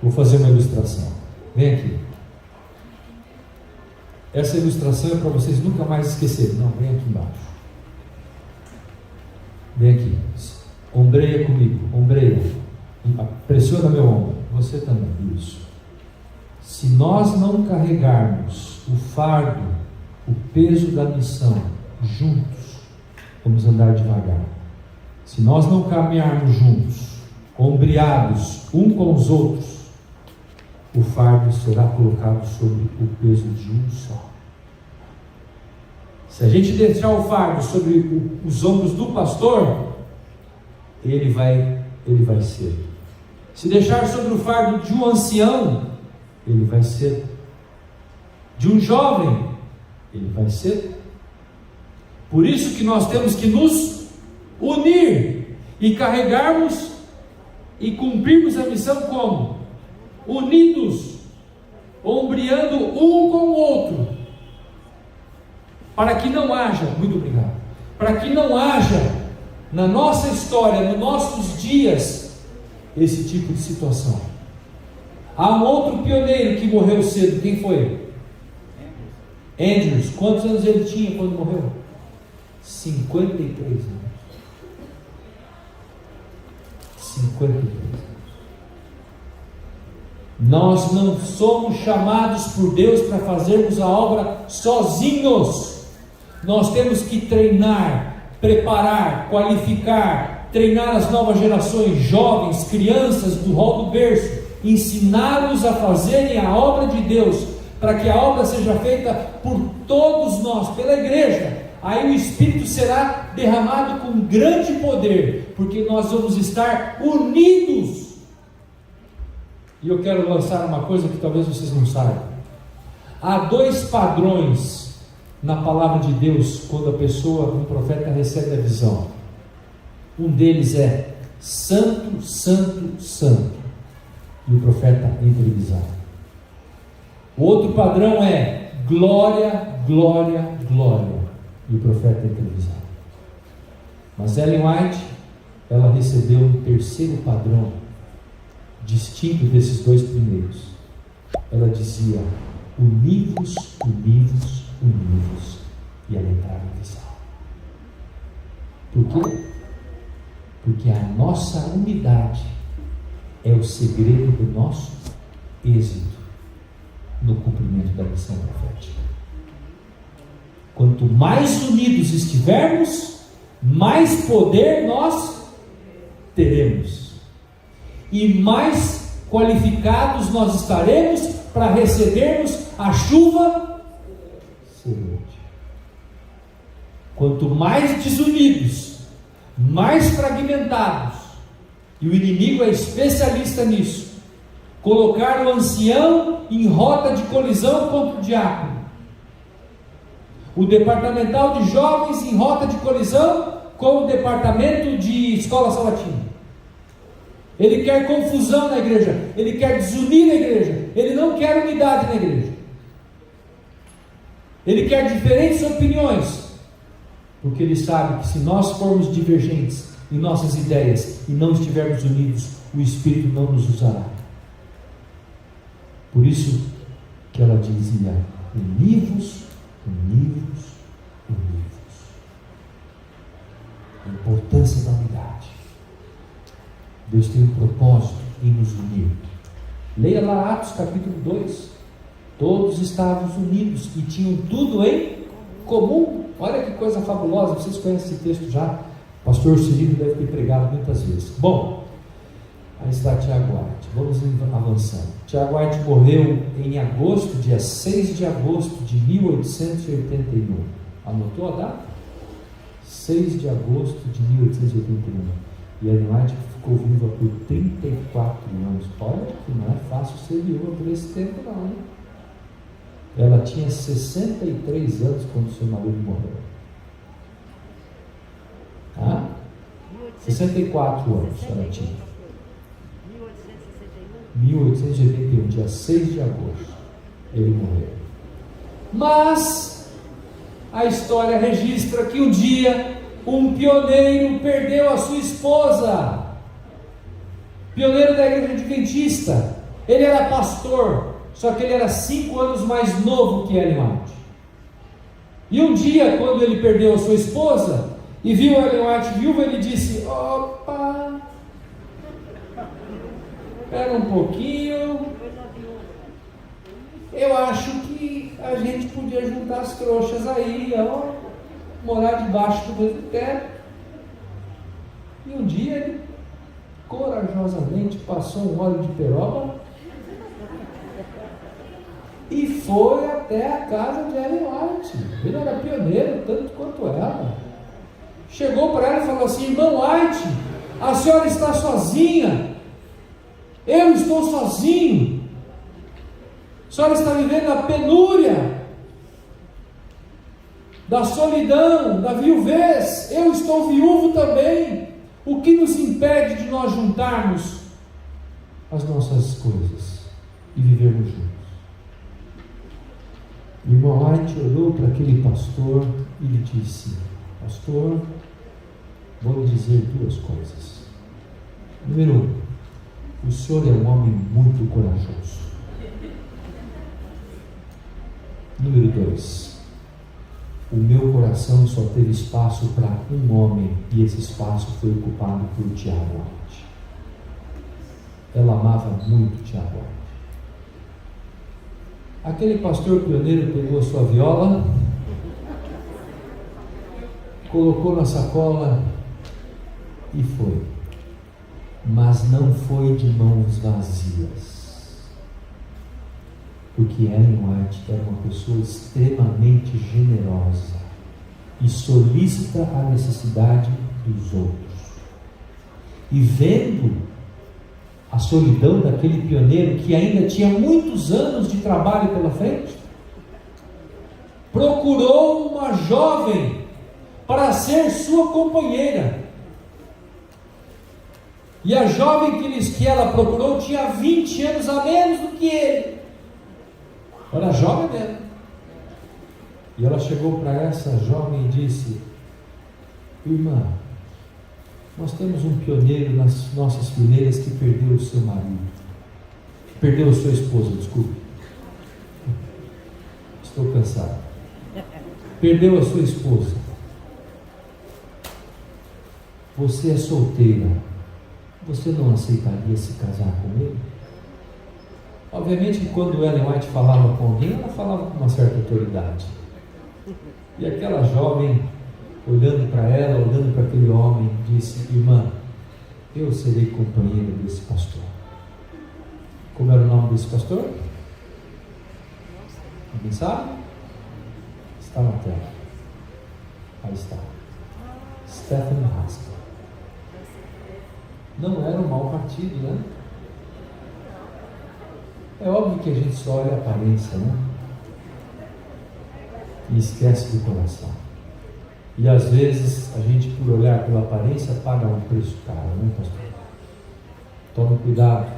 Vou fazer uma ilustração. Vem aqui. Essa ilustração é para vocês nunca mais esquecerem. Não, vem aqui embaixo. Vem aqui. Ombreia comigo. Ombreia. Pressiona meu ombro. Você também. Isso. Se nós não carregarmos o fardo, o peso da missão juntos, vamos andar devagar. Se nós não caminharmos juntos, ombreados um com os outros, o fardo será colocado sobre o peso de um só. Se a gente deixar o fardo sobre os ombros do pastor, ele vai ser. Se deixar sobre o fardo de um ancião, ele vai ser. De um jovem, ele vai ser. Por isso que nós temos que nos unir e carregarmos e cumprirmos a missão como? Unidos, ombreando um com o outro, para que não haja, muito obrigado, para que não haja na nossa história, nos nossos dias, esse tipo de situação. Há um outro pioneiro que morreu cedo. Quem foi? Andrews. Quantos anos ele tinha quando morreu? 53 anos. 53 anos. Nós não somos chamados por Deus para fazermos a obra sozinhos. Nós temos que treinar, preparar, qualificar, treinar as novas gerações, jovens, crianças do rol do berço, ensiná-los a fazerem a obra de Deus, para que a obra seja feita por todos nós, pela igreja. Aí o Espírito será derramado com grande poder, porque nós vamos estar unidos. E eu quero lançar uma coisa que talvez vocês não saibam. Há 2 padrões na palavra de Deus quando a pessoa, um profeta, recebe a visão. Um deles é santo, santo, santo, e o profeta entra em visão. O outro padrão é glória, glória, glória, e o profeta entra em visão. Mas Ellen White, ela recebeu um terceiro padrão, distinto desses 2 primeiros. Ela dizia: univos, univos, univos, e ela entrava em visão. Por quê? Porque a nossa unidade é o segredo do nosso êxito no cumprimento da missão profética. Quanto mais unidos estivermos, mais poder nós teremos, e mais qualificados nós estaremos para recebermos a chuva celeste. Quanto mais desunidos, mais fragmentados, e o inimigo é especialista nisso, colocar o ancião em rota de colisão contra o diácono, o departamental de jovens em rota de colisão com o departamento de escola sabatina. Ele quer confusão na igreja, ele quer desunir a igreja, ele não quer unidade na igreja, ele quer diferentes opiniões, porque ele sabe que se nós formos divergentes em nossas ideias e não estivermos unidos, o Espírito não nos usará. Por isso que ela dizia: univos, univos, univos. A importância da unidade. Deus tem um propósito em nos unir. Leia lá Atos capítulo 2. Todos estavam unidos e tinham tudo em comum. Olha que coisa fabulosa. Vocês conhecem esse texto já? O pastor Cirilo deve ter pregado muitas vezes. Bom, aí está Tiago White. Vamos avançando. Tiago White morreu em agosto, dia 6 de agosto de 1881. Anotou a data? 6 de agosto de 1881. E Ellen White ficou viva por 34 anos. Olha que não é fácil ser viúva por esse tempo não, hein? Ela tinha 63 anos quando seu marido morreu. 64 anos ela tinha. 1881, dia 6 de agosto, ele morreu. Mas a história registra que um dia um pioneiro perdeu a sua esposa. Pioneiro da igreja adventista. Ele era pastor, só que ele era 5 anos mais novo que Ellen White. E um dia, quando ele perdeu a sua esposa e viu Ellen White viúva, ele disse: opa, espera um pouquinho, eu acho que a gente podia juntar as trouxas aí, ó, morar debaixo do mesmo teto. E um dia ele corajosamente passou um óleo de peroba e foi até a casa de Ellen White. Ele era pioneiro tanto quanto ela. Chegou para ela e falou assim: irmã White, a senhora está sozinha, eu estou sozinho, a senhora está vivendo a penúria da solidão, da viuvez, eu estou viúvo também. O que nos impede de nós juntarmos as nossas coisas e vivermos juntos? O irmão White olhou para aquele pastor e lhe disse: pastor, vou lhe dizer 2 coisas. Número 1, o senhor é um homem muito corajoso. Número 2, o meu coração só teve espaço para um homem, e esse espaço foi ocupado por Tiago White. Ela amava muito Tiago White. Aquele pastor pioneiro pegou a sua viola, colocou na sacola e foi. Mas não foi de mãos vazias, porque Ellen White era uma pessoa extremamente generosa e solícita à necessidade dos outros. E vendo a solidão daquele pioneiro que ainda tinha muitos anos de trabalho pela frente, procurou uma jovem para ser sua companheira. E a jovem que ela procurou tinha 20 anos a menos do que ele. Era jovem mesmo. E ela chegou para essa jovem e disse: irmã, nós temos um pioneiro nas nossas fileiras que perdeu o seu marido, perdeu a sua esposa, desculpe, estou cansado, perdeu a sua esposa. você é solteira, você não aceitaria se casar com ele? Obviamente que quando Ellen White falava com alguém, ela falava com uma certa autoridade. E aquela jovem, olhando para ela, olhando para aquele homem, disse: irmã, eu serei companheira desse pastor. Como era o nome desse pastor? Alguém sabe? Está na tela. Aí está. Stephen Haskell. Não era um mau partido, né? É óbvio que a gente só olha a aparência, né? E esquece do coração. E às vezes a gente, por olhar pela aparência, paga um preço caro, né, pastor? Tome cuidado.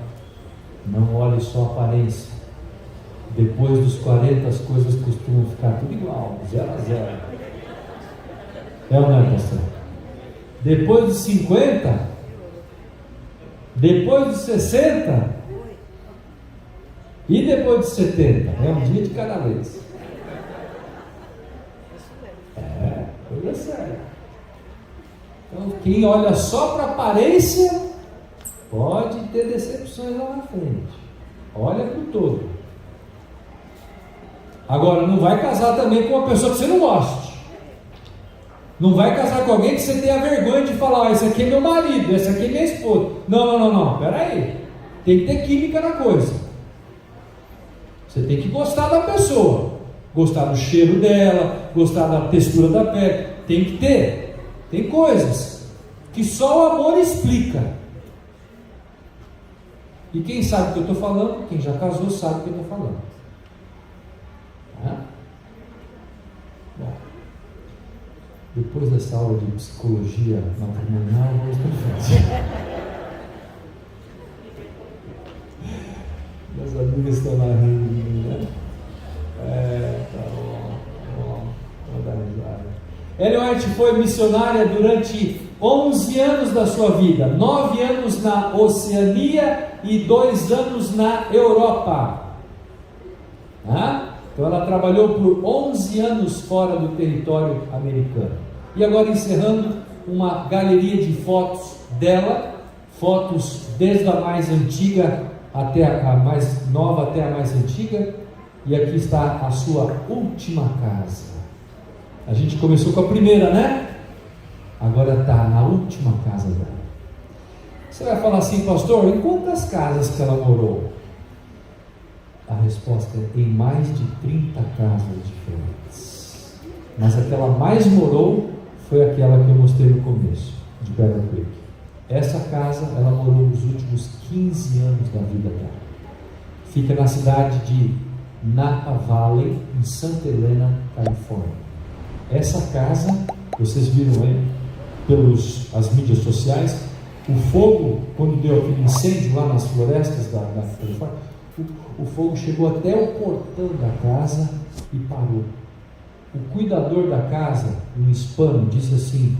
Não olhe só a aparência. Depois dos 40 as coisas costumam ficar tudo igual, 0 a 0. É ou não é, pastor? Depois dos 50, depois dos 60 e depois dos 70, é um dia de cada vez. É, coisa séria. Então, quem olha só para a aparência pode ter decepções lá na frente. Olha para o todo. Agora, não vai casar também com uma pessoa que você não goste. Não vai casar com alguém que você tenha vergonha de falar: esse aqui é meu marido, esse aqui é minha esposa. Não, pera aí. Tem que ter química na coisa. Você tem que gostar da pessoa, gostar do cheiro dela, gostar da textura da pele. Tem que ter. Tem coisas que só o amor explica. E quem sabe o que eu estou falando, quem já casou sabe o que eu estou falando. Bom, depois dessa aula de psicologia matrimonial, vamos para frente. Meus amigos estão na rindo, né? Tá bom, vou dar risada. Ellen White foi missionária durante 11 anos da sua vida, 9 anos na Oceania e 2 anos na Europa. Então ela trabalhou por 11 anos fora do território americano. E agora encerrando, uma galeria de fotos dela, fotos desde a mais antiga até a mais nova, até a mais antiga. E aqui está a sua última casa. A gente começou com a primeira, né? Agora está na última casa dela. Você vai falar assim: pastor, em quantas casas que ela morou? A resposta é: em mais de 30 casas diferentes. Mas a que ela mais morou foi aquela que eu mostrei no começo, de Bear Creek. Essa casa ela morou nos últimos 15 anos da vida dela. Fica na cidade de Napa Valley, em Santa Helena, Califórnia. Essa casa, vocês viram aí pelas mídias sociais, o fogo, quando deu aquele incêndio lá nas florestas da Califórnia, o fogo chegou até o portão da casa e parou. O cuidador da casa, um hispano, disse assim: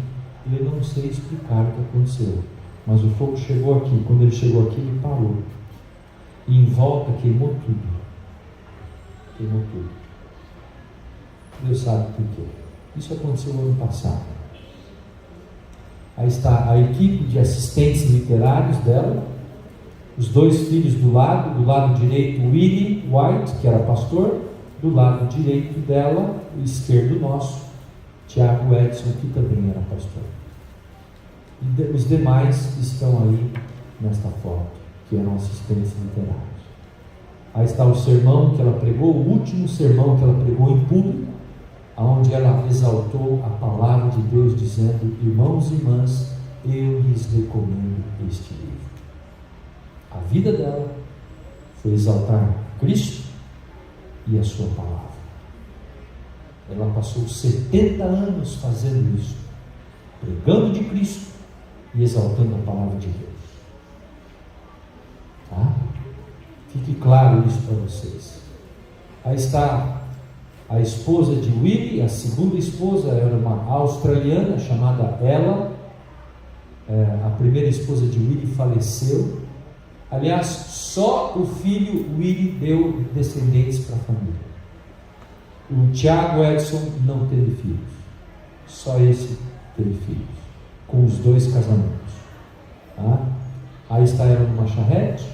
eu não sei explicar o que aconteceu, mas o fogo chegou aqui. Quando ele chegou aqui, ele parou. E em volta queimou tudo. Queimou tudo. Deus sabe por quê. Isso aconteceu no ano passado. Aí está a equipe de assistentes literários dela, os 2 filhos do lado direito, Willie White, que era pastor, do lado direito dela, o esquerdo nosso, Tiago Edson, que também era pastor. E os demais estão aí nesta foto, que eram assistentes literários. Aí está o sermão que ela pregou, o último sermão que ela pregou em público, onde ela exaltou a palavra de Deus, dizendo: irmãos e irmãs, eu lhes recomendo este livro. A vida dela foi exaltar Cristo e a sua palavra. Ela passou 70 anos fazendo isso, pregando de Cristo e exaltando a palavra de Deus. Tá? Fique claro isso para vocês. Aí está a esposa de Willie, a segunda esposa era uma australiana chamada Ella. A primeira esposa de Willie faleceu. Aliás, só o filho Willie deu descendentes para a família. O Tiago Edson não teve filhos. Só esse teve filhos. com os 2 casamentos. Tá? Aí está ela numa charrete,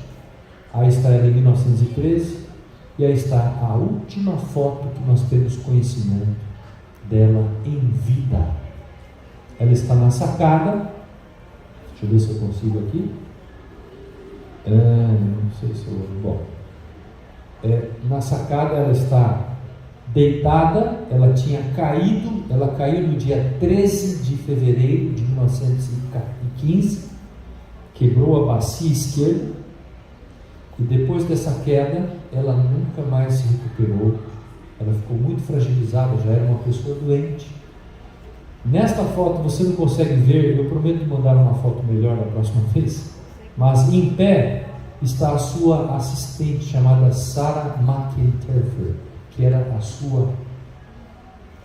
aí está ela em 1913, e aí está a última foto que nós temos conhecimento dela em vida. Ela está na sacada, deixa eu ver se eu consigo aqui. Não sei se eu. Bom, na sacada ela está deitada, ela caiu no dia 13 de fevereiro de 1915, quebrou a bacia esquerda, e depois dessa queda, ela nunca mais se recuperou, ela ficou muito fragilizada, já era uma pessoa doente. Nesta foto você não consegue ver, eu prometo mandar uma foto melhor da próxima vez, mas em pé está a sua assistente chamada Sarah McIntyre, que era a sua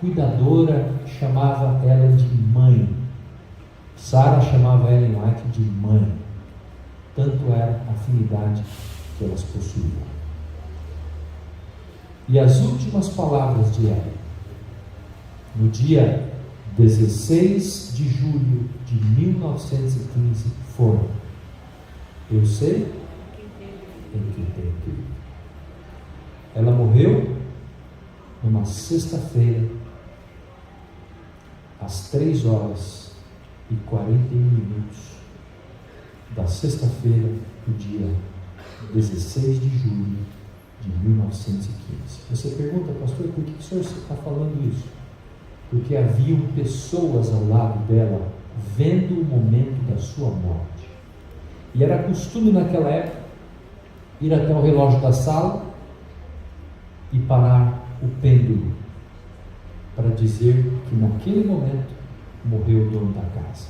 cuidadora, chamava ela de mãe. Sarah chamava Ellen White de mãe, tanto era a afinidade que elas possuíam. E as últimas palavras de Ellen, no dia 16 de julho de 1915, foram: eu sei em que tenho que ir. Ela morreu numa sexta-feira, às 3h41 da sexta-feira do dia 16 de julho de 1915. Você pergunta, pastor, por que o senhor está falando isso? Porque haviam pessoas ao lado dela vendo o momento da sua morte. E era costume naquela época ir até o relógio da sala e parar o pêndulo para dizer que naquele momento morreu o dono da casa.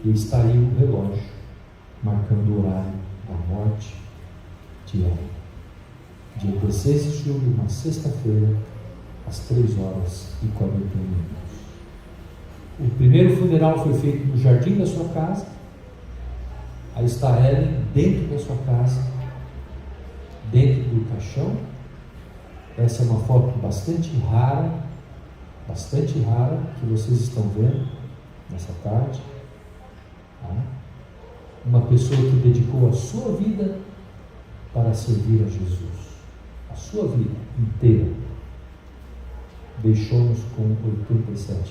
E está aí o relógio marcando o horário da morte de Ellen. Dia 16 de julho, uma sexta-feira, às 3h41. O primeiro funeral foi feito no jardim da sua casa. Aí está Ellen dentro da sua casa, dentro do caixão. Essa é uma foto bastante rara que vocês estão vendo nessa tarde. Tá? Uma pessoa que dedicou a sua vida para servir a Jesus. A sua vida inteira. Deixou-nos com 87 anos.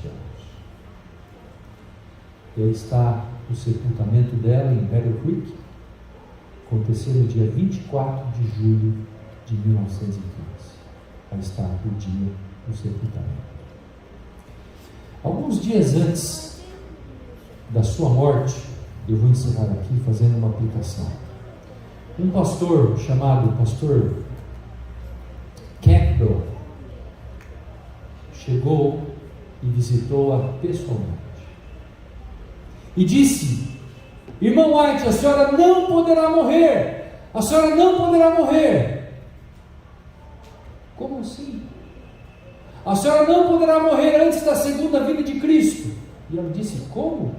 E aí está o sepultamento dela em Battle Creek. Aconteceu no dia 24 de julho de 1915. Aí está o dia do sepultamento. Alguns dias antes da sua morte, eu vou encerrar aqui fazendo uma aplicação. Um pastor chamado Pastor Campbell chegou e visitou-a pessoalmente e disse: irmão White, a senhora não poderá morrer, a senhora não poderá morrer. Como assim? A senhora não poderá morrer antes da segunda vinda de Cristo. E ela disse: como?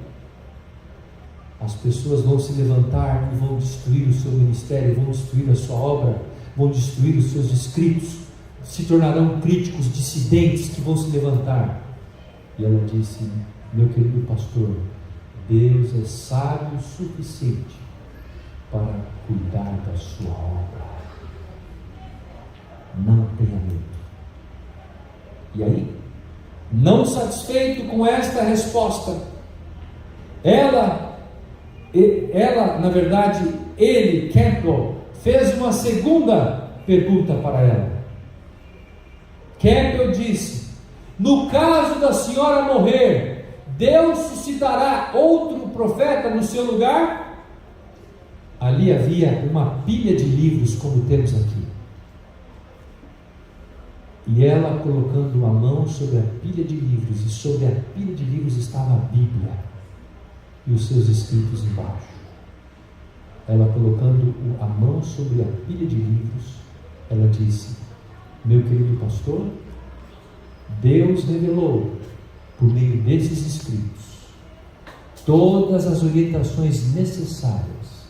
As pessoas vão se levantar e vão destruir o seu ministério, vão destruir a sua obra, vão destruir os seus escritos, se tornarão críticos, dissidentes que vão se levantar. E ela disse: meu querido pastor, Deus é sábio o suficiente para cuidar da sua obra. Não tenha medo. E aí, não satisfeito com esta resposta, na verdade, ele, Campbell, fez uma segunda pergunta para ela. Campbell disse: no caso da senhora morrer, Deus suscitará outro profeta no seu lugar? Ali havia uma pilha de livros, como temos aqui. E ela colocando a mão sobre a pilha de livros, e sobre a pilha de livros estava a Bíblia e os seus escritos embaixo. Ela colocando a mão sobre a pilha de livros, ela disse: meu querido pastor, Deus revelou por meio desses escritos todas as orientações necessárias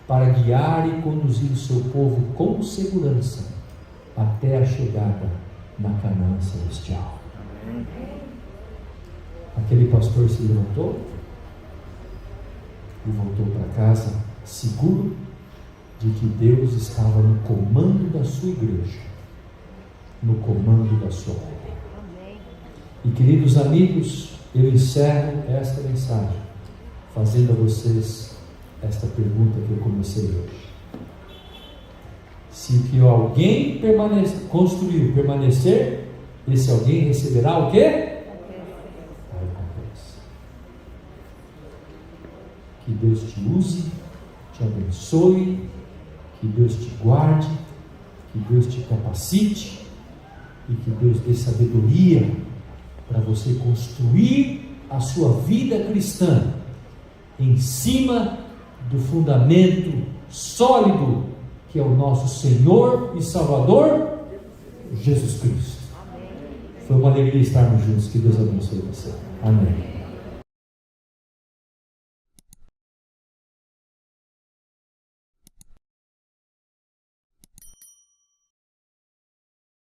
para guiar e conduzir o seu povo com segurança até a chegada na Canaã celestial. Aquele pastor se levantou e voltou para casa seguro de que Deus estava no comando da sua igreja, no comando da sua obra. E queridos amigos, eu encerro esta mensagem fazendo a vocês esta pergunta que eu comecei hoje. Se o que alguém construiu permanecer, esse alguém receberá o quê? A recompensa. Que Deus te use, te abençoe, que Deus te guarde, que Deus te capacite e que Deus dê sabedoria para você construir a sua vida cristã em cima do fundamento sólido que é o nosso Senhor e Salvador Jesus Cristo. Foi uma alegria estarmos juntos. Que Deus abençoe você. Amém.